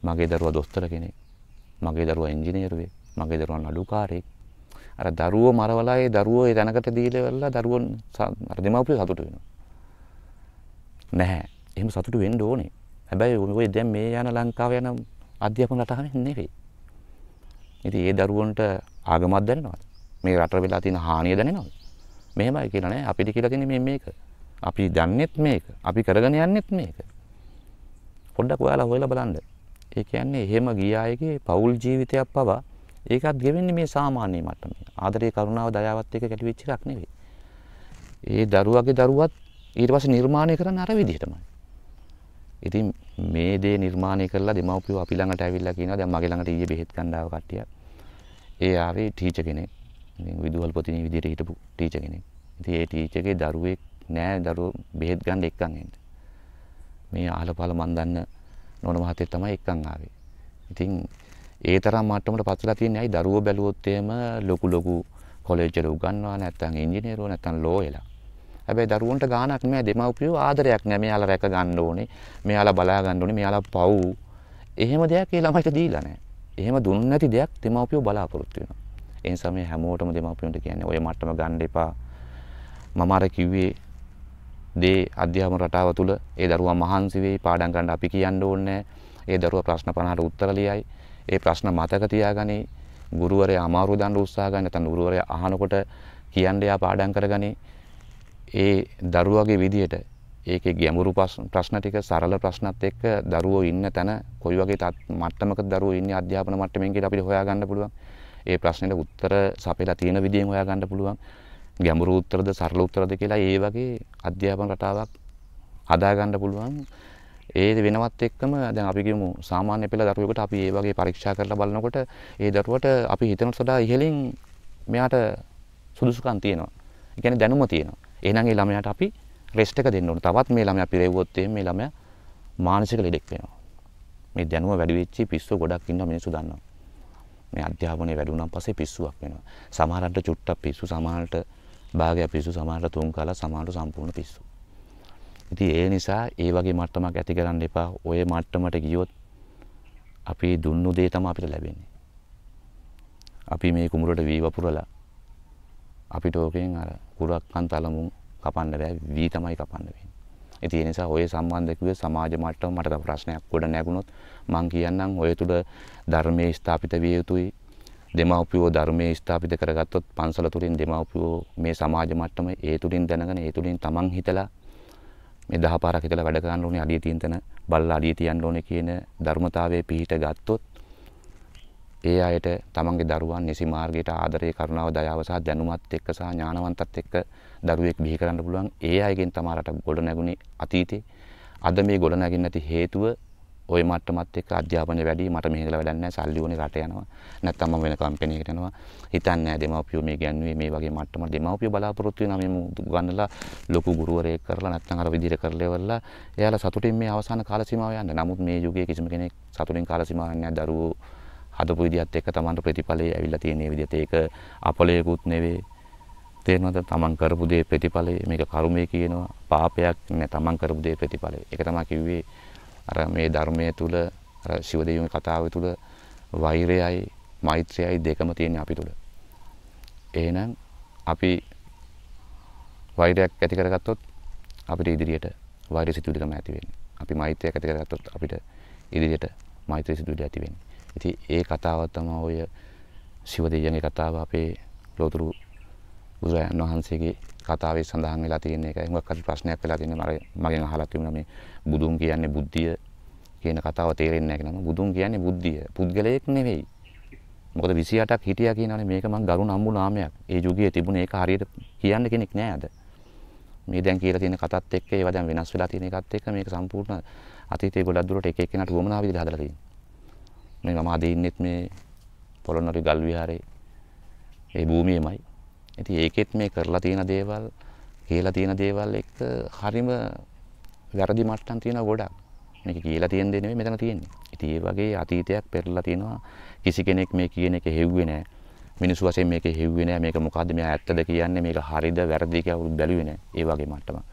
මගේ දරුවා දොස්තර කෙනෙක්, මගේ දරුවා ඉංජිනේරුවෙක්, මගේ දරුවා නඩුකාරයෙක්. අර දරුවෝ මරවලා ඒ දරුවෝ ඒ තැනකට දීලා දරුවෝ අර දෙමව්පියෝ සතුටු වෙනවා. නැහැ. එහෙම සතුටු වෙන්න ඕනේ. හැබැයි ඔය දැන් මේ යන ලංකාව යන අධ්‍යාපන රටාවෙ නෙවෙයි. ඉතින් ඒ දරුවන්ට ආගමක් දැනෙනවද? මේ රට වෙලා තියෙන හානිය දැනෙනවද? මෙහෙමයි කියලා නෑ. අපිට කියලා තියෙන්නේ මේක. අපි දන්නෙත් මේක. අපි කරගෙන යන්නෙත් මේක. පොඩ්ඩක් ඔයාලා හොයලා බලන්න. ඒ කියන්නේ එහෙම ගිය අයගේ පෞල් ජීවිතයක් පවා ඒකත් ගෙවෙන්නේ මේ සාමාන්‍ය මට්ටමේ. ආදරේ කරුණාව දයාවත් එක්ක කැටි වෙච්ච එකක් නෙවෙයි. ඒ දරුවගේ දරුවත් ඊට පස්සේ නිර්මාණය කරන්න අර විදිහටමයි. ඉතින් මේ දේ නිර්මාණය කරලා දෙමව්පියෝ අපි ළඟට ඇවිල්ලා කියනවා දැන් මගේ ළඟට ඊයේ බෙහෙත් ගන්න ආව කට්ටිය. ඒ ආවේ ටීචර් කෙනෙක්. ඉතින් විදුහල්පතිනි විදිහට හිටපු ටීචර් කෙනෙක්. ඉතින් ඒ ටීචර්ගේ දරුවෙක් නෑ දරුවෝ බෙහෙත් ගන්න එක්කන් එන්න. මේ අහලපහල මන් දන්න නෝන මහත්තයෙක් තමයි එක්කන් ආවේ. ඉතින් ඒ තරම් මට්ටමකට පත්වලා තියන්නේ ඇයි දරුවෝ බැලුවොත් එහෙම ලොකු කොලෙජ් වල උගන්වනවා නැත්නම් ඉංජිනේරුවෝ නැත්නම් ලෝ වෙලා. හැබැයි දරුවන්ට ගාණක් නෑ දෙමව්පියෝ ආදරයක් නෑ මෙයාලා රැක ගන්න ඕනේ මෙයාලා බලා ගන්න ඕනේ මෙයාලා පව් එහෙම දෙයක් ඒ ළමයිට දීලා නෑ. එහෙම දුන්න නැති දෙයක් දෙමව්පියෝ බලාපොරොත්තු වෙනවා. ඒ නිසා මේ හැමෝටම දෙමව්පියන්ට කියන්නේ ඔය මට්ටම ගන්න එපා. මම අර කිව්වේ දේ අධ්‍යාපන රටාව තුළ ඒ දරුවා මහන්සි වෙයි පාඩම් ගන්න අපි කියන්න ඕනේ. ඒ දරුවා ප්‍රශ්න 50ට උත්තර ලියයි. ඒ ප්‍රශ්න මතක තියාගනි. ගුරුවරයා අමාරු දාන්න උත්සාහ ගන්න නැත්නම් ගුරුවරයා අහනකොට කියන්න යා පාඩම් කරගනි. ඒ දරුවගේ විදියට ඒකේ ගැඹුරු ප්‍රශ්න ටික සරල ප්‍රශ්නත් එක්ක දරුවෝ ඉන්න තැන කොයි වගේ මට්ටමක දරුවෝ ඉන්නේ අධ්‍යාපන මට්ටමින් කියලා අපිට හොයාගන්න පුළුවන්. ඒ ප්‍රශ්නෙට උත්තර සපයලා තියෙන විදියෙන් හොයාගන්න පුළුවන්. ගැඹුරු උත්තරද සරල උත්තරද කියලා ඒ වගේ අධ්‍යාපන රටාවක් හදාගන්න පුළුවන්. ඒ වෙනවත් එක්කම දැන් අපි කියමු සාමාන්‍ය පෙළ දරුවෙකුට අපි ඒ වගේ පරීක්ෂා කරලා බලනකොට ඒ දරුවට අපි හිතනට වඩා ඉහළින් මෙයාට සුදුසුකම් තියෙනවා. ඒ කියන්නේ දැනුම තියෙනවා. එහෙනම් ඒ ළමයාට අපි රෙස්ට් එක දෙන්න ඕනේ. තවත් මේ ළමයා පිරෙව්වොත් මේ ළමයා මානසික ලෙඩෙක් වෙනවා. මේ දැනුම වැඩි වෙච්ච පිස්සු ගොඩක් ඉන්නවා මිනිස්සු දන්නවා. මේ අධ්‍යාපනයේ වැඩුණාන් පස්සේ පිස්සුවක් වෙනවා. සමහරන්ට චුට්ටක් පිස්සු, සමහරන්ට භාගයක් පිස්සු, සමහරන්ට තුන් කාලා, සමහරන්ට සම්පූර්ණ පිස්සු. ඉතින් ඒ නිසා ඒ වගේ මට්ටමක් ඇති කරන්න එපා. ඔය මට්ටමට ගියොත් අපි දුන්නු දේ තමයි අපිට ලැබෙන්නේ. අපි මේ කුඹුරට වී වපුරලා අපිට ඕකෙන් අර කුරක්කන් තලමුන් කපන්න බෑ වී තමයි කපන්න වෙන්නේ. ඉතින් ඒ නිසා ඔය සම්බන්ධ කිව්වේ සමාජ මට්ටම මට තව ප්‍රශ්නයක් ගොඩ නැගුණොත් මම කියන්නම් ඔය තුල ධර්මයේ ස්ථාපිත විය යුතුයි. දෙමව්පියෝ ධර්මයේ ස්ථාපිත කරගත්තොත් පන්සල තුලින් දෙමව්පියෝ මේ සමාජ මට්ටම ඒ තුලින් දැනගෙන ඒ තුලින් තමන් හිතලා මේ 10 පාරක් හිතලා වැඩ කරන්න ඕනේ අඩිය තියෙන තැන බල්ලා අඩිය තියන්න ඕනේ කියන ධර්මතාවයේ පිහිට ගත්තොත් ඒ අයට තමන්ගේ දරුවන් නිසි මාර්ගයට ආදරේ කරුණාව දයාව සහ දැනුමත් එක්ක සහ ඥානවන්තත් එක්ක දරුවෙක් බිහි කරන්න පුළුවන්. ඒ අයගෙන් තමයි රට ගොඩ නැගුණේ අතීතේ. අද මේ ගොඩ නැගින්න නැති හේතුව ওই මට්ටමත් එක්ක අධ්‍යාපනය වැඩි මට මෙහෙ ඉඳලා වැඩක් නැහැ සල්ලි ඕනේ රට යනවා නැත්නම් මම වෙන කම්පැනි එකකට යනවා හිතන්නේ නැහැ දෙමව්පියෝ මේ කියන්නේ මේ වගේ මට්ටමකට දෙමව්පියෝ බලාපොරොත්තු වෙනවා මේ උගන්නලා ලොකු ගුරුවරයෙක් කරලා නැත්නම් අර විදිහට කරලා ඉවරලා එයාලා සතුටින් මේ අවසාන කාල සීමාව යන්න. නමුත් මේ යුගයේ කිසිම කෙනෙක් සතුටින් කාල සීමාවක් නැහැ. දරුවෝ හදපු විදිහත් එක්ක Tamanට ප්‍රතිඵලය ඇවිල්ලා තියෙන මේ විදිහට ඒක අපලයකුත් නෙවෙයි. තේරෙනවද? Taman කරපු දේ ප්‍රතිඵලය මේක කර්මය කියනවා. පාපයක් නෑ Taman කරපු දේ ප්‍රතිඵලය. ඒක තමයි කිව්වේ අර මේ ධර්මයේ තුල අර ශිව දෙවියන්ගේ කතාවේ තුල වෛරයයි මෛත්‍රියයි දෙකම තියෙන අපි තුල. එහෙනම් අපි වෛරයක් ඇති කරගත්තොත් අපිට ඉදිරියට වෛර සිතුවිලි තමයි ඇති වෙන්නේ. අපි මෛත්‍රියක් ඇති කරගත්තොත් අපිට ඉදිරියට මෛත්‍රී සිතුවිලි ඇති වෙන්නේ. ඉතින් ඒ කතාව තමයි ඔය ශිව දෙවියන්ගේ කතාව අපේ ලෝතුරු බුදුරජාණන් වහන්සේගේ කතාවේ සඳහන් වෙලා තියෙන එක. මොකක් හරි ප්‍රශ්නයක් වෙලා තියෙනවා මගෙන් අහලා තිබුණා මේ බුදුන් කියන්නේ බුද්ධිය කියන කතාව තේරෙන්නේ නැහැ කියලා. බුදුන් කියන්නේ බුද්ධිය. පුද්ගලයෙක් නෙවෙයි. මොකද 28ක් හිටියා කියනවානේ මේක මං ගරු නම්බු නාමයක්. ඒ යුගයේ තිබුණේ ඒක හරියට කියන්න කෙනෙක් නෑ අද. මේ දැන් කියලා තියෙන කතාත් එක්ක ඒවා දැන් වෙනස් වෙලා තියෙන එකත් එක්ක මේක සම්පූර්ණ අතීතයේ ගොඩක් දුරට එක එක්කෙනාට වමනා විදිහට හදලා තියෙනවා. මේ මම අද ඉන්නෙත් මේ පොළොන්නරු ගල් විහාරේ ඒ භූමියේමයි. ඉතින් ඒකෙත් මේ කරලා තියෙන දේවල් කියලා තියෙන දේවල් එක්ක හරිම වැරදි මට්ටම් තියෙනවා ගොඩක්. මේක කියලා තියෙන දේ නෙවෙයි මෙතන තියෙන්නේ. ඉතින් ඒ වගේ අතීතයක් පෙරලා තියෙනවා. කිසි කෙනෙක් මේ කියන එක හෙව්වේ නැහැ. මිනිස්සු වශයෙන් මේක හෙව්වේ නැහැ. මේක මොකද්ද මෙයා ඇත්තද කියන්නේ මේක හරිද වැරදිද කියලා බැලුවේ නැහැ. ඒ වගේ මට්ටමක්.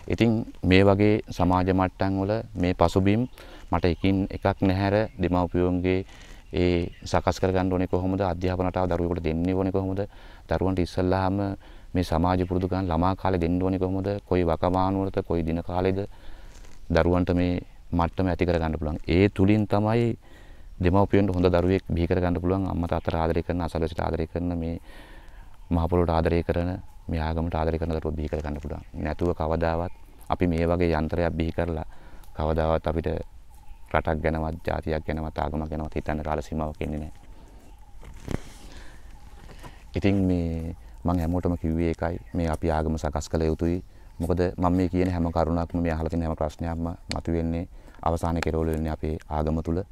ඉතින් මේ වගේ සමාජ මට්ටම් වල මේ පසුබිම් මට එකින් එකක් නැහැර දෙමව්පියෝන්ගේ ඒ සකස් කරගන්න ඕනේ කොහොමද අධ්‍යාපන රටාව දරුවෙකුට දෙන්නේ ඕනේ කොහොමද දරුවන්ට ඉස්සල්ලාම මේ සමාජ පුරුදු ගන්න ළමා කාලේ දෙන්න ඕනේ කොහොමද කොයි වකවානුවලද කොයි දින කාලෙද දරුවන්ට මේ මට්ටම ඇති කරගන්න පුළුවන් ඒ තුලින් තමයි දෙමව්පියන්ට හොඳ දරුවෙක් බිහි කරගන්න පුළුවන් අම්මා තාත්තට ආදරය කරන අසලසිට ආදරය කරන මේ මහ පොළොවට ආදරය කරන මේ ආගමට ආදරය කරන දරුවෝ බිහි කරගන්න පුළුවන් නැතුව කවදාවත් අපි මේ වගේ යන්ත්‍රයක් බිහි කරලා කවදාවත් අපිට රටක් ගැනවත් ජාතියක් ගැනවත් ආගමක් ගැනවත් හිතන්න කාල සීමාවක් එන්නේ නැහැ. ඉතින් මේ මම හැමෝටම කිව්වේ ඒකයි මේ අපි ආගම සකස් කළ යුතුයි. මොකද මම මේ කියන හැම කරුණක්ම මේ අහලා තියෙන හැම ප්‍රශ්නයක්ම මතුවෙන්නේ අවසානයේ කෙරවල වෙන්නේ අපේ ආගම තුල.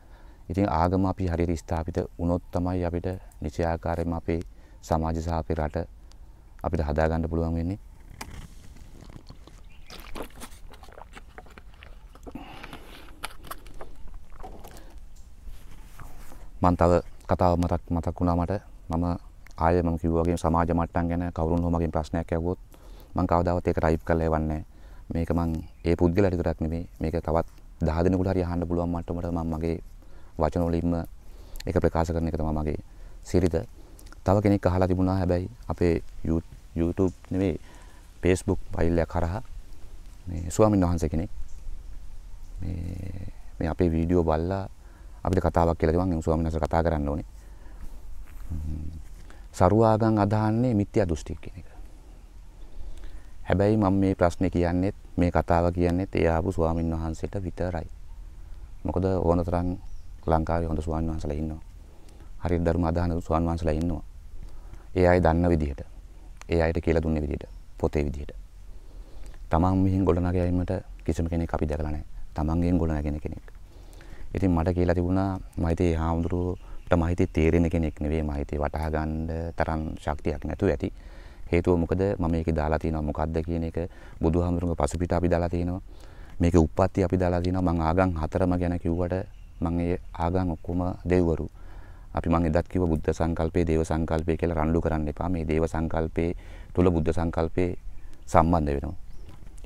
ඉතින් ආගම අපි හරියට ස්ථාපිත වුණොත් තමයි අපිට නිශ්චයාකාරයෙන්ම අපේ සමාජ සහ අපේ රට අපිට හදා ගන්න පුළුවන් වෙන්නේ. මම තව කතාවක් මතක් වුණා මට මම ආයෙ මම කිව්වා වගේ සමාජ මට්ටම් ගැන කවුරුන් හෝ මගෙන් ප්‍රශ්නයක් ඇහුවොත් මම කවදාවත් ඒක ටයිප් කරලා එවන්නේ මේක මම ඒ පුද්ගලයාට විතරක් නෙමෙයි මේක තවත් 10 දෙනෙකුට හරි අහන්න පුළුවන් මට්ටමට මම මගේ වචන වලින්ම ඒක ප්‍රකාශ කරන එක තමයි මගේ සිරිත. තව කෙනෙක් අහලා තිබුණා හැබැයි අපේ YouTube නෙමෙයි Facebook ෆයිල් එක කරා මේ ස්වාමීන් වහන්සේ කෙනෙක් මේ අපේ වීඩියෝ බලලා අපිට කතාවක් කියලා දෙවන් ස්වාමීන් වහන්සේ කතා කරන්න ඕනේ. සරුවාගම් අදහන්නේ මිත්‍යා දෘෂ්ටි කියන එක. හැබැයි මම මේ ප්‍රශ්නේ කියන්නේත් මේ කතාව කියන්නේත් ඒ ආපු ස්වාමීන් වහන්සේට විතරයි. මොකද ඕනතරම් ලංකාවේ හොඳ ස්වාමීන් වහන්සේලා ඉන්නවා. හරියට ධර්ම අදහන ස්වාමීන් වහන්සේලා ඉන්නවා. ඒ අය දන්න විදිහට, ඒ අයට කියලා දුන්නේ විදිහට, පොතේ විදිහට. තමන් මෙහින් ගොඩනගෑමට කිසිම කෙනෙක් අපි දැකලා නැහැ. තමන්ගෙන් ගොඩනගෙන කෙනෙක්. ඉතින් මට කියලා තිබුණා මම හිතේ හාමුදුරුවෝට මම හිතේ තේරෙන කෙනෙක් නෙවෙයි මම හිතේ වටහා ගන්න තරම් ශක්තියක් නැතුව ඇති. හේතුව මොකද මම මේකේ දාලා තියෙනවා මොකද්ද කියන එක බුදුහාමුදුරුවෝගේ පසුපිට අපි දාලා තියෙනවා. මේකේ උප්පත්ති අපි දාලා තියෙනවා. මම ආගම් හතරම ගැන කිව්වට මම ඒ ආගම් ඔක්කොම දෙවිවරු. අපි මම එදත් කිව්ව බුද්ධ සංකල්පේ දේව සංකල්පේ කියලා රණ්ඩු කරන්න එපා. මේ දේව සංකල්පේ තුල බුද්ධ සංකල්පේ සම්බන්ධ වෙනවා.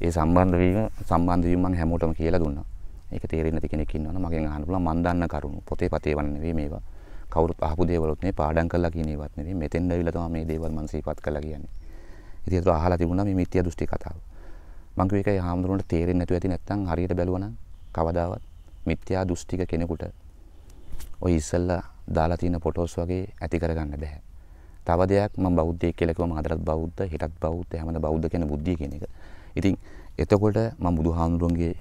ඒ සම්බන්ධ වීම මම හැමෝටම කියලා දුන්නා. ඒක තේරෙන්නේ නැති කෙනෙක් ඉන්නවනම් මගෙන් අහන්න පුළුවන් මන් දන්න කරුණු පොතේ පතේ වන්න නෙවෙයි මේවා කවුරුත් අහපු දේවලුත් නෙවෙයි පාඩම් කරලා කියන ඒවාත් නෙවෙයි මෙතෙන් ඇවිල්ලා තමයි මේ දේවල් මම සිහිපත් කරලා කියන්නේ. ඉතින් ඒක අහලා තිබුණා මේ මිත්‍යා දෘෂ්ටි කතාව. මම කිව්ව එකයි හාමුදුරන්ට තේරෙන්නේ නැතුව ඇති නැත්නම් හරියට බැලුවා නම් කවදාවත් මිත්‍යා දෘෂ්ටික කෙනෙකුට ඔය ඉස්සල්ලා දාලා තියෙන ෆොටෝස් වගේ ඇති කරගන්න බෑ. තව දෙයක් මම බෞද්ධයෙක් කියලා කිව්වම අදටත් බෞද්ධ හෙටත් බෞද්ධ හැමද බෞද්ධ කියන බුද්ධිය කියන එක. ඉතින් එතකොට මම බුදුහාමුදුරන්ගේ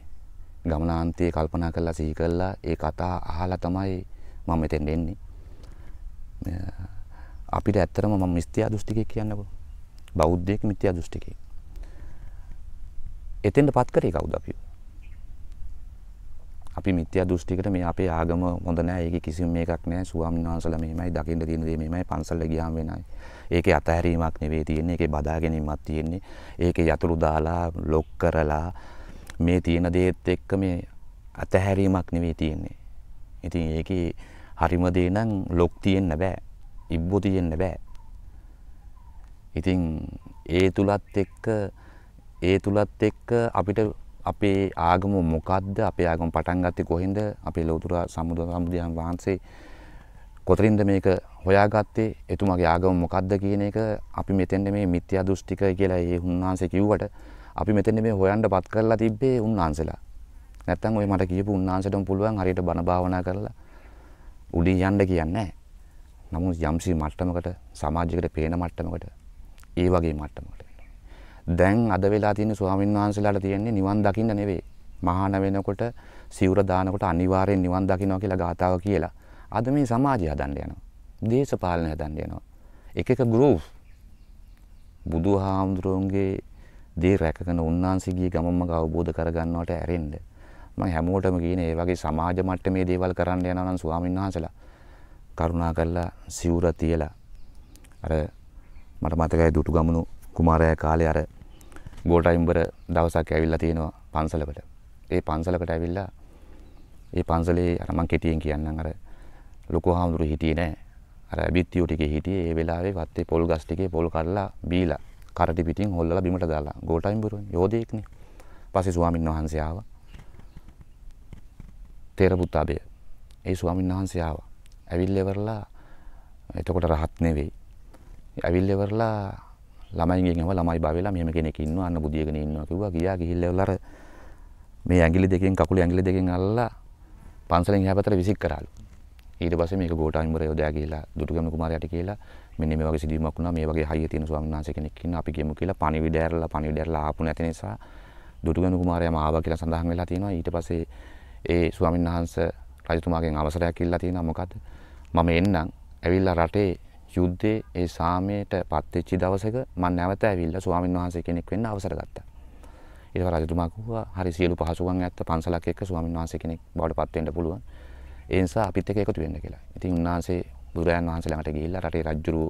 ගමනාන්තයේ කල්පනා කරලා සිහි කරලා ඒ කතා අහලා තමයි මම මෙතෙන් එන්නේ. අපිට ඇත්තටම මම මිත්‍යා දෘෂ්ටිකයෙක් කියන්නකෝ. බෞද්ධයෙක් මිත්‍යා දෘෂ්ටිකයෙක්. එතෙන්ටපත් කරේ කවුද අපි? අපි මිත්‍යා දෘෂ්ටිකට මේ අපේ ආගම හොඳ නැහැ. ඒකේ කිසිම මේකක් නැහැ. ස්වාමීන් වහන්සේලා මෙහෙමයි දකින්න තියෙන දේ මෙහෙමයි. පන්සල් ගියාම වෙනයි. ඒකේ අතහැරීමක් නෙවෙයි තියෙන්නේ. ඒකේ බදා ගැනීමක් තියෙන්නේ. ඒකේ යතුරු දාලා ලොක් කරලා මේ තියෙන දේත් එක්ක මේ අතහැරීමක් නෙවෙයි තියෙන්නේ. ඉතින් ඒකේ හරිම දේ නම් ලොක් තියෙන්න බෑ. ඉබ්බෝ තියෙන්න බෑ. ඉතින් ඒ තුලත් එක්ක අපිට අපේ ආගම මොකද්ද? අපේ ආගම පටන් ගත්තේ කොහෙන්ද? අපේ ලෞතර සම්බුදුන් වහන්සේ කොතරින්ද මේක හොයාගත්තේ? එතුමාගේ ආගම මොකද්ද කියන එක අපි මෙතෙන්ද මේ මිත්‍යා දෘෂ්ටික කියලා ඒ උන්වහන්සේ කිව්වට අපි මෙතෙන්ද මේ හොයන්නපත් කරලා තිබ්බේ උන්වහන්සේලා. නැත්තම් ඔය මට කියපු උන්වහන්සේටම පුළුවන් හරියට බණ භාවනා කරලා උඩින් යන්න කියන්නේ නැහැ. නමුත් යම්සි මට්ටමකට සමාජයකට පේන මට්ටමකට ඒ වගේ මට්ටමකට දැන් අද වෙලා තියෙන ස්වාමීන් වහන්සේලාට තියෙන්නේ නිවන් දකින්න නෙවෙයි. මහාන වෙනකොට සිවුර දානකොට අනිවාර්යෙන් නිවන් දකින්නවා කියලා ගාතාව කියලා. අද මේ සමාජය හදන්න යනවා. දේශපාලනය හදන්න යනවා. එක එක ගෲප් බුදුහාමුදුරන්ගේ දේ රැකගෙන උන්වහන්සේගේ ගමම්මක අවබෝධ කරගන්නවට ඇරෙන්න. මම හැමෝටම කියන ඒ වගේ සමාජ මට්ටමේ දේවල් කරන්න යනවා නම් ස්වාමීන් වහන්සේලා කරුණා කරලා සිවුර තියලා අර මට මතකයි දුටුගැමුණු කුමාරයා කාලේ අර ගෝඨයිම්බර දවසක් ඇවිල්ලා තියෙනවා පන්සලකට. ඒ පන්සලකට ඇවිල්ලා ඒ පන්සලේ අර මං කෙටියෙන් කියන්නම් අර ලොකු හාමුදුරු හිටියේ නෑ. අර බිත්තියෝ ටිකේ හිටියේ ඒ වෙලාවේ වත්තේ පොල් ගස් ටිකේ පොල් කඩලා බීලා කරටි පිටින් හොල්ලලා බිමට දාලා ගෝඨයිම්බරුනේ යෝධයෙක්නේ. පස්සේ ස්වාමීන් වහන්සේ ආවා. තේරපුත්තාබේ. ඒ ස්වාමීන් වහන්සේ ආවා. ඇවිල්ලා ඉවරලා එතකොට රහත් නෙවෙයි. ඇවිල්ලා ඉවරලා ළමයින්ගෙන් අහුවා ළමයි බා වෙලා මෙහෙම කෙනෙක් ඉන්නවා අන්න බුදියගෙන ඉන්නවා කිව්වා. ගියා ගිහිල්ලා ඉවරලා අර මේ ඇඟිලි දෙකෙන් කකුලේ ඇඟිලි දෙකෙන් අල්ලලා පන්සලෙන් එහා පැත්තට විසික් කරාලු. ඊට පස්සේ මේක ගෝඨායිම්බර යෝධයා කියලා දුටුගැමුණු කුමාරයාට කියලා මෙන්න මේ වගේ සිදුවීමක් වුණා. මේ වගේ හයිය තියෙන ස්වාමීන් වහන්සේ කෙනෙක් ඉන්නවා. අපි කියමු කියලා පණිවිඩය ඇරලා ආපු නැති නිසා දුටුගැමුණු කුමාරයාම ආවා කියලා සඳහන් වෙලා තියෙනවා. ඊට පස්සේ ඒ ස්වාමීන් වහන්සේ රජතුමාගෙන් අවසරයක් ඉල්ලලා තියෙනවා. මොකද්ද? මම එන්නම් ඇවිල්ලා රටේ යුද්ධේ ඒ සාමයට පත් වෙච්ච දවසක මම නැවත ඇවිල්ලා ස්වාමීන් වහන්සේ කෙනෙක් වෙන්න අවසර ගත්තා. ඊට පස්සේ රජතුමා කිව්වා හරි සියලු පහසුකම් ඇත්ත පන්සලක් එක්ක ස්වාමීන් වහන්සේ කෙනෙක් බවට පත් වෙන්න පුළුවන්. ඒ නිසා අපිත් එක්ක එකතු වෙන්න කියලා. ඉතින් උන්වහන්සේ බුදුරජාන් වහන්සේ ළඟට ගිහිල්ලා රටේ රජුරු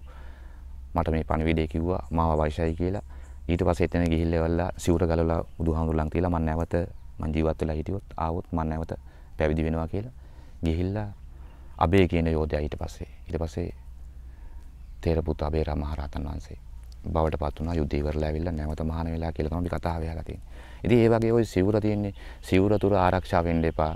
මට මේ පණිවිඩය කිව්වා මාව අවශ්‍යයි කියලා. ඊට පස්සේ එතන ගිහිල්ලා එවලා සිවුර ගලවලා බුදුහාමුදුරු ළඟ තියලා මම නැවත මං ජීවත් වෙලා හිටියොත් ආවොත් මම නැවත පැවිදි වෙනවා කියලා ගිහිල්ලා අබේ කියන යෝධයා ඊට පස්සේ තේරපුත් අබේරා මහරහතන් වහන්සේ බවට පත් වුණා. යුද්ධය ඉවරලා ඇවිල්ලා නැවත මහාන වෙලා කියලා තමයි කතාව යලා තියෙන්නේ. ඉතින් ඒ වගේ ওই සිවුර තියෙන්නේ සිවුර තුර ආරක්ෂා වෙන්න එපා.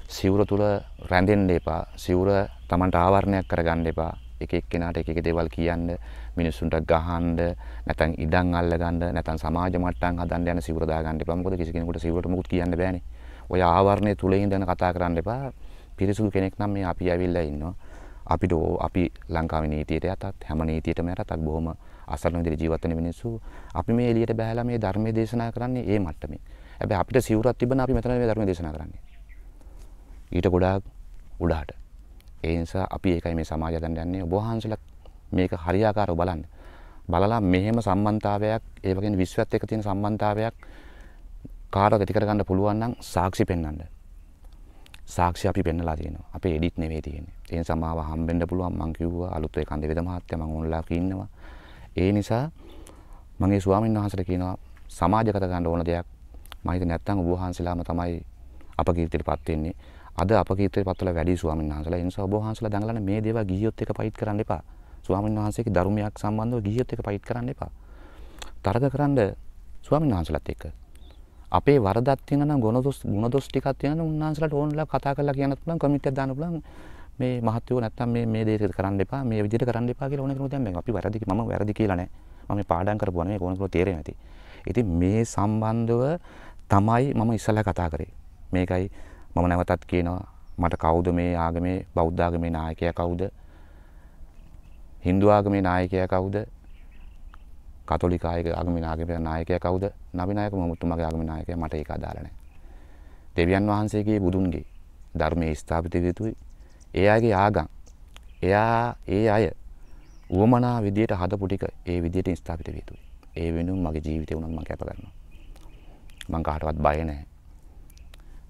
සිවුර තුල රැඳෙන්න එපා. සිවුර Tamanට ආවරණයක් කරගන්න එපා. එක එක්කෙනාට එක එක දේවල් කියන්න, මිනිස්සුන්ට ගහන්න, නැත්නම් ඉඩම් අල්ල ගන්න, නැත්නම් සමාජ මට්ටම් හදන්න යන සිවුර දාගන්න එපා. මොකද කිසි කෙනෙකුට සිවුරට මොකුත් කියන්න බෑනේ. ඔය ආවරණය තුල ඉඳන් කතා කරන්න එපා. පිරිසුදු කෙනෙක් නම් මේ අපි ඇවිල්ලා ඉන්නවා. අපි ලංකාවේ නීතියට යටත් හැම නීතියටම යටත් බොහොම අසරණ විදිහට ජීවත් වෙන මිනිස්සු අපි මේ එළියට බහැලා මේ ධර්මයේ දේශනා කරන්නේ ඒ මට්ටමේ. හැබැයි අපිට සිවුරක් තිබ්බනම් අපි මෙතන මේ ධර්මයේ දේශනා කරන්නේ. ඊට ගොඩාක් උඩහට. ඒ නිසා අපි ඒකයි මේ සමාජය හදන්න යන්නේ. ඔබ වහන්සේලා මේක හරියාකාරව බලන්න. බලලා මෙහෙම සම්බන්ධතාවයක් ඒ වගේ විශ්වත් එක්ක තියෙන සම්බන්ධතාවයක් කාටවත් ඇති කරගන්න පුළුවන් නම් සාක්ෂි පෙන්වන්න. සාක්ෂි අපි පෙන්නලා තියෙනවා. අපේ එඩිට් නෙවෙයි තියෙන්නේ. ඒ නිසා මාව හම්බෙන්න පුළුවන්. මං කිව්වා අලුත් ඒ කන්දේ වේද මහත්තයා මං ඕන්ලාක ඉන්නවා. ඒ නිසා මම ඒ ස්වාමීන් වහන්සේට කියනවා සමාජගත ගන්න ඕන දෙයක් මම හිතන්නේ නැත්තම් ඔබ වහන්සේලාම තමයි අපකීර්තියටපත් වෙන්නේ. අද අපකීර්තියටපත් වෙලා වැඩි ස්වාමීන් වහන්සේලා. ඒ නිසා ඔබ වහන්සේලා දඟලන මේ දේවල් ගිහියොත් එක පයිත් කරන්න එපා. ස්වාමීන් වහන්සේගේ ධර්මයක් සම්බන්ධව ගිහියොත් එක පයිත් කරන්න එපා. තරග කරන්න ස්වාමීන් වහන්සේලාත් එක්ක. අපේ වරදක් තියෙනවා නම් ගුණ දොස් ටිකක් තියෙනවා නම් උන්වහන්සේලාට ඕනලා කතා කරලා කියන්නත් පුළුවන් කමිටියක් දාන්න පුළුවන් මේ මහත්වෝ නැත්තම් මේ දේ කරන්න එපා මේ විදිහට කරන්න එපා කියලා ඕන කෙනෙකුට දැන් අපි මම වැරදි කියලා නැහැ මම මේ පාඩම් කරපුවා නෙමෙයි ඕන කෙනෙකුට තේරෙන්නේ නැති. ඉතින් මේ සම්බන්ධව තමයි මම ඉස්සලා කතා කරේ. මේකයි මම නැවතත් කියනවා මට කවුද මේ ආගමේ බෞද්ධ ආගමේ නායකයා කවුද? හින්දු ආගමේ නායකයා කවුද? කතෝලික ආගමේ නායකයා කවුද? නබිනායක මොහොතුමාගේ ආගමේ නායකයා මට ඒක අදාළ නැහැ. දෙවියන් වහන්සේගේ බුදුන්ගේ ධර්මයේ ස්ථාපිත විය යුතුයි. ඒ අයගේ ආගම් ඒ අය උවමනා විදියට හදපු ටික ඒ විදියට ස්ථාපිත විය යුතුයි. ඒ වෙනුවෙන් මගේ ජීවිතේ උනත් මම කැප කරනවා. මම කාටවත් බය නැහැ.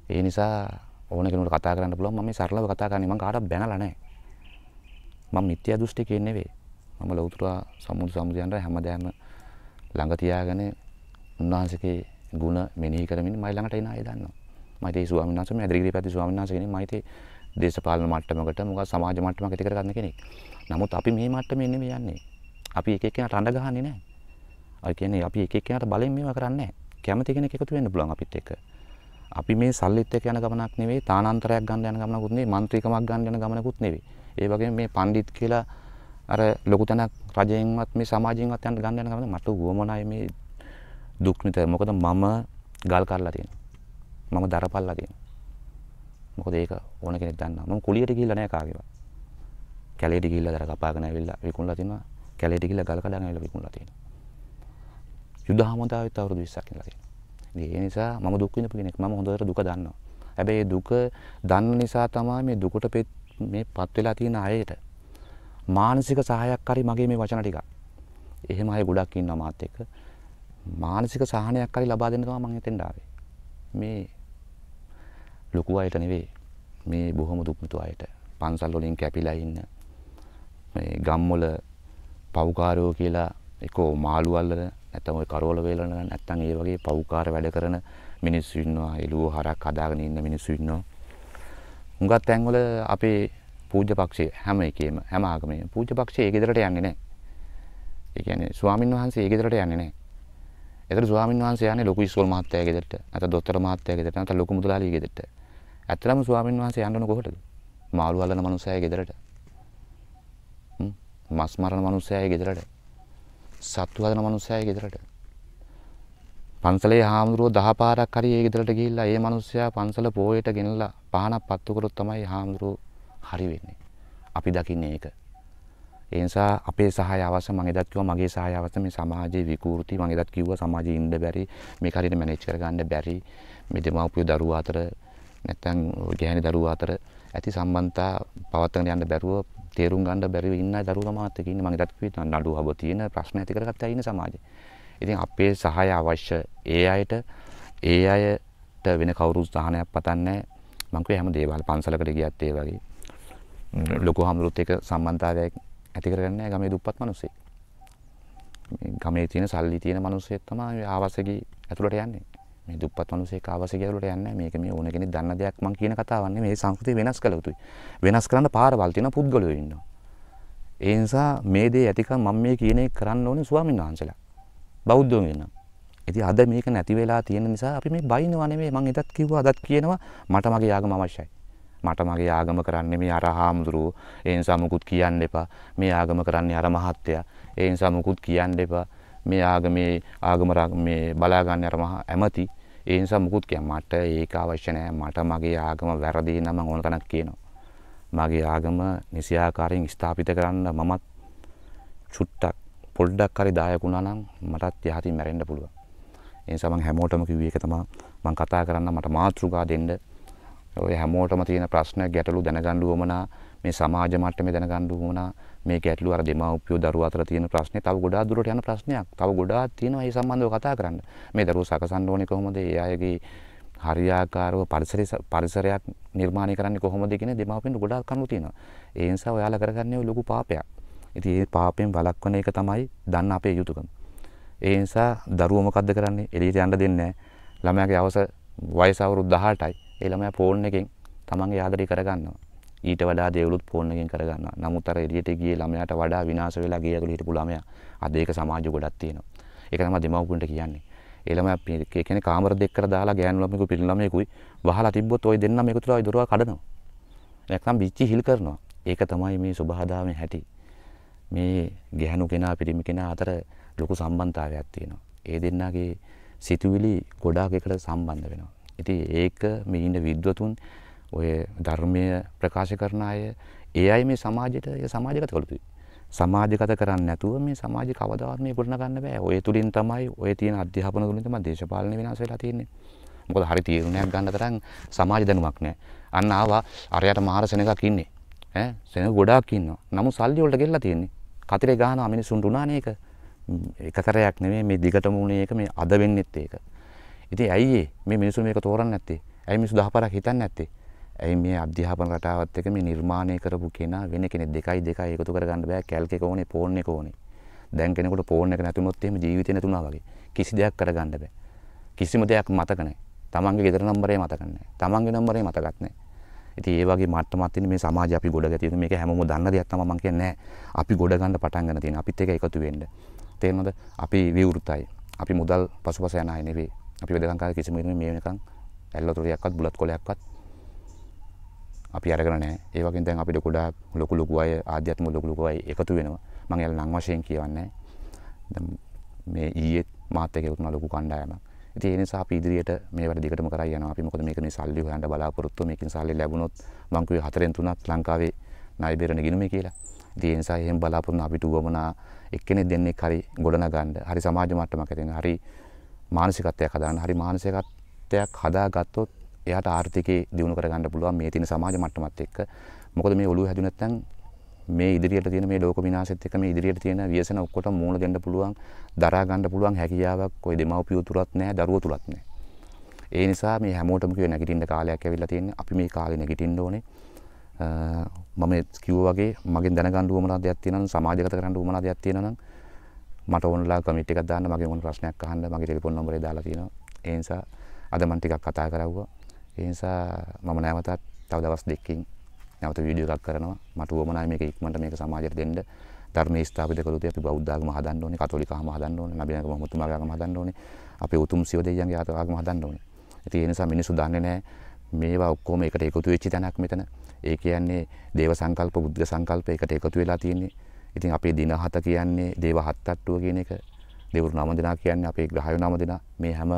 ඒ නිසා ඕන කෙනෙකුට කතා කරන්න පුළුවන්. මම මේ සරලව කතා කරන්නේ. මම කාටවත් බැනලා නැහැ. මම මිත්‍යා දෘෂ්ටිකයෙක් නෙවෙයි. මම ලෞතර සමුදයන්ට හැමදාම ළඟ තියාගෙන උන්වහන්සේගේ ගුණ මෙනෙහි කරමින් මයි ළඟට එන අය දන්නවා. මම ඒ ස්වාමීන් වහන්සේ මේ ඇදරිගිරි පැත්තේ ස්වාමීන් වහන්සේ කෙනෙක්. මම ඒ දේශපාලන මට්ටමකට මොකක් සමාජ මට්ටමකට ඇති කරගන්න කෙනෙක්. නමුත් අපි මේ මට්ටමේ නෙමෙයි යන්නේ. අපි එක එක්කෙනාට අඬ ගහන්නේ නැහැ. ඒ කියන්නේ අපි එක එක්කෙනාට බලෙන් මේවා කරන්නේ නැහැ. කැමති කෙනෙක් එකතු වෙන්න පුළුවන් අපිත් එක්ක. අපි මේ සල්ලිත් එක්ක යන ගමනක් නෙවෙයි, තානාන්තරයක් ගන්න යන ගමනකුත් නෙවෙයි, മന്ത്രിකමක් ගන්න යන ගමනකුත් නෙවෙයි. ඒ වගේම මේ පඬිත් කියලා අර ලොකු තැනක් රජයෙන්වත් මේ සමාජයෙන්වත් යන්න ගන්න යන ගමන මට උවමනයි මේ දුක් නිතර. මොකද මම ගල් කරලා තියෙනවා. මම දරපල්ලා තියෙනවා. මොකද ඒක ඕන කෙනෙක් දන්නවා. මම කුලියට ගිහිල්ලා නැහැ කාගේවත්. කැලේට ගිහිල්ලා දර කපාගෙන ඇවිල්ලා විකුණලා තිනවා. කැලේට ගිහිල්ලා ගල් කඩන් ඇවිල්ලා විකුණලා තියෙනවා. යුද හමුදාවෙත් අවුරුදු 20ක් ඉඳලා තියෙනවා. ඒ නිසා මම දුක් විඳපු කෙනෙක්. මම හොඳට දුක දන්නවා. හැබැයි මේ දුක දන්න නිසා තමයි මේ දුකට මේපත් වෙලා තියෙන අයට මානසික සහායක් හරි මගේ මේ වචන ටික. එහෙම අය ගොඩක් ඉන්නවා මාත් එක්ක. මානසික සහනයක් හරි ලබා දෙන්න තමයි මම හිතෙන්ඩ ආවේ. මේ ලොකු අයට නෙවෙයි. මේ බොහොම දුක්මිතු අයට. පන්සල් වලින් කැපිලා ඉන්න මේ ගම්වල පව්කාරයෝ කියලා එකෝ මාළු අල්ලන නැත්නම් ওই කරවල වේලන නැත්නම් ඒ වගේ පව්කාර වැඩ කරන මිනිස්සු ඉන්නවා. එළුව හරක් හදාගෙන ඉන්න මිනිස්සු ඉන්නවා. හුඟක් තැන්වල අපේ පූජ්‍ය පක්ෂයේ හැම එකේම හැම ආගමේම පූජ්‍ය පක්ෂයේ ඒ ගෙදරට යන්නේ නැහැ. ඒ කියන්නේ ස්වාමින් වහන්සේ ඒ ගෙදරට යන්නේ නැහැ. ඒතර ස්වාමින් වහන්සේ යන්නේ ලොකු ඉස්කෝල මහත්තයා ගෙදරට, නැත්නම් දොස්තර මහත්තයා ගෙදරට, නැත්නම් ලොකු මුදලාලිගේ ගෙදරට. ඇත්තටම ස්වාමින් වහන්සේ යන්න ඕන කොහටද? මාළු අල්ලන මනුස්සයගේ ගෙදරට. මස් මරන මනුස්සයගේ ගෙදරට. සත්තු හදන මනුස්සයගේ ගෙදරට. පන්සලේ හාමුදුරුවෝ 10 පාරක් හරි ඒ ගෙදරට ගිහිල්ලා ඒ මනුස්සයා පන්සල පොයේට ගෙනලා පහනක් පත්තු කරොත් තමයි හාමුදුරුවෝ හරි වෙන්නේ. අපි දකින්නේ ඒක. ඒ නිසා අපේ සහාය අවශ්‍ය. මම එදත් කිව්වා මගේ සහාය අවශ්‍ය. මේ සමාජයේ විකෘති මම එදත් කිව්වා සමාජයේ ඉන්න බැරි, මේක හරියට මැනේජ් කරගන්න බැරි, මේ දෙමාපියෝ දරුවෝ අතර නැත්නම් ගැහැණි දරුවෝ අතර ඇති සම්බන්ධතා පවත්වාගෙන යන්න බැරුව, තේරුම් ගන්න බැරිව ඉන්න දරුවෝ මාත් එක්ක ඉන්නේ. මම එදත් කිව්වා නඩු හබ තියෙන ප්‍රශ්න ඇති කරගත්තා ඉන්න සමාජයේ. ඉතින් අපේ සහාය අවශ්‍ය. ඒ අයට වෙන කවුරුත් සහනයක් පතන්නේ නැහැ. මම කිව්වේ හැම දේවල් පන්සලකට ගියත් ඒ වගේ ලොකු හමුරුත් එක්ක සම්බන්ධතාවයක් ඇති කරගන්නේ නැහැ ගමේ දුප්පත් මිනිස්සෙක්. මේ ගමේ තියෙන සල්ලි තියෙන මිනිස්සෙක් තමයි ආවාසගේ ඇතුළට යන්නේ. මේ දුප්පත් මිනිස්සෙක් ආවාසගේ ඇතුළට යන්නේ නැහැ. මේක මේ ඕන කෙනෙක් දන්න දෙයක් මම කියන කතාවක් නෙමෙයි. මේ සංස්කෘතිය වෙනස් කළ යුතුයි. වෙනස් කරන්න පාරවල් තියෙන පුද්ගලයෝ ඉන්නවා. ඒ නිසා මේ දේ ඇතිකම මම මේ කියන එක කරන්න ඕනේ ස්වාමීන් වහන්සේලා. බෞද්ධයෝ වෙනවා. ඉතින් අද මේක නැති වෙලා තියෙන නිසා අපි මේ බයිනවා නෙමෙයි. මම එදත් කිව්වා අදත් කියනවා මට මගේ ආගම අවශ්‍යයි. මට මගේ ආගම කරන්නේ මේ අර හාමුදුරුවෝ. ඒ නිසා මුකුත් කියන්න එපා. මේ ආගම කරන්නේ අර මහත්තයා. ඒ නිසා මුකුත් කියන්න එපා. මේ ආගම මේ බලා ගන්න අර මහ ඇමති. ඒ නිසා මුකුත් මට ඒක අවශ්‍ය නැහැ. මට මගේ ආගම වැරදි නම් මම ඕන තැනක් කියනවා. මගේ ආගම නිසියාකාරයෙන් ස්ථාපිත කරන්න මමත් චුට්ටක් පොඩ්ඩක් හරි දායකුණා නම් මටත් යහතින් මැරෙන්න පුළුවන්. ඒ නිසා මම හැමෝටම කිව්වේ ඒක තමයි මම කතා කරන්න මට මාතෘකා දෙන්න. ඔය හැමෝටම තියෙන ප්‍රශ්න ගැටලු දැනගන්න උවමනා, මේ සමාජ මට්ටමේ දැනගන්න උවමනා, මේ ගැටලු අර දෙමාපියෝ දරුවෝ අතර තියෙන ප්‍රශ්නේ තව ගොඩාක් දුරට යන ප්‍රශ්නයක්. තව ගොඩාක් තියෙනවා මේ සම්බන්ධව කතා කරන්න. මේ දරුවෝ සකසන්න ඕනේ කොහොමද? ඒ අයගේ හරියාකාරව පරිසරයක් නිර්මාණය කරන්නේ කොහොමද කියන දෙමාපියන්ට ගොඩාක් කරුණු තියෙනවා. ඒ නිසා ඔයාලා කරගන්නේ ලොකු පාපයක්. ඉතින් මේ පාපයෙන් වළක්වන එක තමයි දන්න අපේ යුතුයකම. ඒ නිසා දරුවෝ මොකද්ද කරන්නේ? එළියට යන්න දෙන්නේ නැහැ. ළමයාගේ වයස අවුරුදු 18යි. ඒ ළමයා ෆෝන් එකෙන් තමන්ගේ ආදරය කරගන්නවා. ඊට වඩා දේවලුත් ෆෝන් එකෙන් කරගන්නවා. නමුත් අර එළියට ගියේ ළමයාට වඩා විනාශ වෙලා ගේ ඇතුළේ හිටපු ළමයා. අද ඒක සමාජ ගොඩක් තියෙනවා. ඒක තමයි දෙමව්පියන්ට කියන්නේ. ඒ ළමයා කියන්නේ කාමර දෙකකට දාලා ගෑනු ළමයෙකු පිරිමි ළමයෙකුයි වහලා තිබ්බොත් ওই දෙන්නම එකතු වෙලා ওই දොරව කඩනවා. නැත්නම් බිච්චි හිල් කරනවා. ඒක තමයි මේ සබහාදාමේ හැටි. මේ ගැහණු කෙනා පිරිමි කෙනා අතර ලොකු සම්බන්ධතාවයක් තියෙනවා. ඒ දෙන්නගේ සිතුවිලි ගොඩාක් එකට සම්බන්ධ වෙනවා. ඉතින් ඒක මේ ඉන්න විද්වතුන් ඔය ධර්මය ප්‍රකාශ කරන අය ඒ අය මේ සමාජයට සමාජගත කළ යුතුයි. සමාජගත කරන්නේ නැතුව මේ සමාජය කවදාවත් මේ ගොඩ නගන්න බෑ. ඔය තුලින් තමයි ඔය තියෙන අධ්‍යාපන තුලින් තමයි දේශපාලන විනාශ වෙලා තියෙන්නේ. මොකද හරි තීරණයක් ගන්න තරම් සමාජ දැනුමක් නැහැ. අන්න ආවා අරයට මාර සෙනගක් ඉන්නේ. සෙනග ගොඩාක් ඉන්නවා. නමුත් සල්ලි වලට ගෙල්ලා තියෙන්නේ. කතරේ ගහනවා මිනිස්සුන්ට උනානේ ඒක. එක කරයක් නෙමෙයි මේ දිගටම උනේ ඒක මේ අද වෙන්නෙත් ඒක. ඉතින් ඇයි මේ මිනිස්සු මේක තෝරන්නේ නැත්තේ? ඇයි මිනිස්සු 10 පාරක් හිතන්නේ නැත්තේ? ඇයි මේ අධ්‍යාපන රටාවත් එක්ක මේ නිර්මාණය කරපු කෙනා වෙන කෙනෙක් දෙකයි එකතු කරගන්න බෑ. කැල්ක් එක ඕනේ, ෆෝන් එක ඕනේ. දැන් කෙනෙකුට ෆෝන් එක නැතුනොත් එහෙම ජීවිතේ නැතුණා වගේ. කිසි දෙයක් කරගන්න බෑ. කිසිම දෙයක් මතක නැහැ. තමන්ගේ ගෙදර නම්බරේ මතක නැහැ. තමන්ගේ නම්බරේ මතකත් නැහැ. ඉතින් ඒ වගේ මට්ටමක් තියෙන මේ සමාජය අපි ගොඩ ගැතියුතු මේක හැමෝම දන්න දෙයක් තමයි මම කියන්නේ. අපි ගොඩ ගන්න පටන් ගන්න තියෙන. අපිත් එක එකතු වෙන්න. තේරෙනවද? අපි විවෘතයි. අපි මුදල් පසුපස යන අය නෙවෙයි. අපි වෙදකම් කාලේ කිසිම මේ වෙනකන් ඇල්ලතොරියක්වත් බුලත් කොලයක්වත් අපි අරගෙන නැහැ. ඒ වගේම දැන් අපිට ගොඩාක් ලොකු අය ආධ්‍යාත්මික ලොකු අය එකතු වෙනවා. මම එයාලා නම් වශයෙන් කියවන්නේ නැහැ. දැන් මේ ඊයේ මාත් එක්ක එකතු වුණා ලොකු කණ්ඩායමක්. ඉතින් ඒ නිසා අපි ඉදිරියට මේ වැඩ දිගටම කරා යනවා. අපි මොකද මේකනේ සල්ලි හොයන්න බලාපොරොත්තු. මේකෙන් සල්ලි ලැබුණොත් මං කිව්වේ 4න් 3ක් ලංකාවේ ණය බේරන ගිණුමේ කියලා. ඉතින් ඒ නිසා එහෙම බලාපොරොත්තු අපිට උවමනා එක්කෙනෙක් දෙන්නෙක් හරි ගොඩනගන්න. හරි සමාජ මට්ටමක ඇතින් හරි මානසිකත්වයක් හදාගන්න. හරි මානසිකත්වයක් හදාගත්තොත් එයාට ආර්ථිකේ දියුණු කරගන්න පුළුවන් මේ තියෙන සමාජ මට්ටමත් එක්ක. මොකද මේ ඔළුව හැදුනේ නැත්නම් මේ ඉදිරියට තියෙන මේ ලෝක විනාශෙත් එක්ක මේ ඉදිරියට තියෙන ව්‍යසන ඔක්කොටම මූණ දෙන්න පුළුවන්, දරා ගන්න පුළුවන් හැකියාවක් කොයි දෙමව්පියෝ තුලත් නැහැ, දරුවෝ තුලත් නැහැ. ඒ නිසා මේ හැමෝටම කිව්වේ නැගිටින්න කාලයක් ඇවිල්ලා තියෙන්නේ. අපි මේ කාලේ නැගිටින්න ඕනේ. මම කිව්වා වගේ මගෙන් දැනගන්න උවමනා දෙයක් තියෙනවා නම්, සමාජගත කරන්න උවමනා දෙයක් තියෙනවා නම් මට ඕනලා කමෙන්ට් එකක් දාන්න, මගේ මොන ප්‍රශ්නයක් අහන්න, මගේ ටෙලිෆෝන් නම්බරේ දාලා තියෙනවා. ඒ නිසා අද මම ටිකක් කතා කරවුවා. ඒ නිසා මම නැවතත් තව දවස් දෙකකින් නැවත වීඩියෝ එකක් කරනවා. මට උවමනායි මේක ඉක්මනට මේක සමාජයට දෙන්න. ධර්මයේ ස්ථාපිත කළොත් අපි බෞද්ධ ආගම හදන්න ඕනේ, කතෝලික ආගම හදන්න ඕනේ, නබියන්ගේ මොහොතුමාගේ ආගම හදන්න ඕනේ. අපේ උතුම් සිව දෙවියන්ගේ ආගම හදන්න ඕනේ. ඉතින් ඒ නිසා මිනිස්සු දන්නේ නැහැ මේවා ඔක්කොම එකට එකතු වෙච්ච තැනක් මෙතන. ඒ කියන්නේ දේව සංකල්ප, බුද්ධ සංකල්ප එකට එකතු වෙලා තියෙන්නේ. ඉතින් අපේ දින 7 කියන්නේ දේව හත්අට්ටුව කියන එක. දෙවරු 9 දෙනා කියන්නේ අපේ ග්‍රහය 9 දෙනා. මේ හැම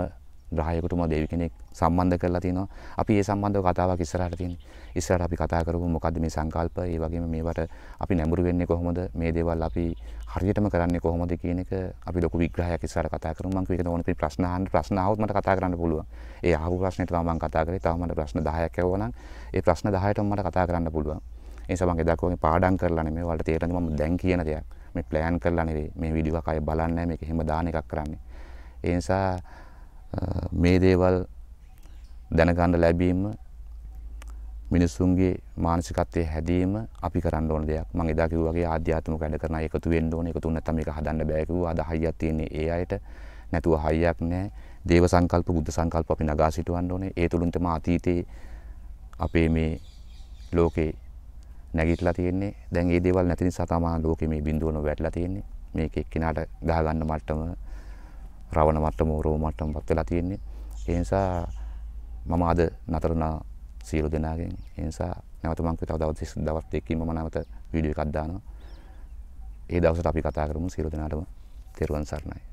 ග්‍රහයකටම දෙවි කෙනෙක් සම්බන්ධ කරලා තිනවා. අපි මේ සම්බන්ධව කතාවක් ඉස්සරහට තියෙන්නේ. ඉස්සරහට අපි කතා කරමු මොකද්ද මේ සංකල්ප, ඒ වගේම මේවට අපි නැඹුරු වෙන්නේ කොහොමද, මේ දේවල් අපි හරියටම කරන්නේ කොහොමද කියන එක අපි ලොකු විග්‍රහයක් ඉස්සරහට කතා කරමු. මම කිව්වේ ඕනේ ප්‍රශ්න අහන්න, ප්‍රශ්න ආවොත් මට කතා කරන්න පුළුවන්. ඒ අහපු ප්‍රශ්නෙට තමයි මම කතා කරේ. තව මට ප්‍රශ්න 10ක් ඇහුවා නම් ඒ ප්‍රශ්න 10ටම මට කතා කරන්න පුළුවන්. ඒ නිසා මම එදාක වගේ පාඩම් කරලා නෙමෙයි, වලට තේරෙන්නේ මම දැන් කියන දෙයක්. මේ ප්ලෑන් කරලා නෙවෙයි මේ වීඩියෝ එකක් අය බලන්නේ නැහැ, මේක එහෙම දාන එකක් කරන්නේ. ඒ නිසා මේ දේවල් දැනගන්න ලැබීම, මිනිසුන්ගේ මානසිකත්වයේ හැදීම අපි කරන්න ඕන දෙයක්. මම එදා කිව්වා වගේ ආධ්‍යාත්මික වැඩ කරන අය එකතු වෙන්න ඕනේ. එකතු නැත්නම් මේක හදන්න බෑ කිව්වා. අද හයියක් තියෙන්නේ ඒ අයට. නැතුව හයියක් නැහැ. දේව සංකල්ප, බුද්ධ සංකල්ප අපි නගා සිටවන්න ඕනේ. ඒ තුලින් තමයි අතීතේ අපේ මේ ලෝකේ නැගිටලා තියෙන්නේ. දැන් මේ දේවල් නැති නිසා තමයි ලෝකෙ මේ බිඳුවන වැටලා තියෙන්නේ. මේක එක්කිනාට ගහ ගන්න මට්ටම, රවණ මට්ටම, රෝ මට්ටමපත් වෙලා තියෙන්නේ. ඒ නිසා මම අද නතරුණා සියලු දෙනාගෙන්. ඒ නිසා නැවත මම තව දවස් දෙකකින් මම නැවත වීඩියෝ එකක් දානවා. ඒ දවසට අපි කතා කරමු. සියලු දෙනාටම තෙරුවන් සරණයි.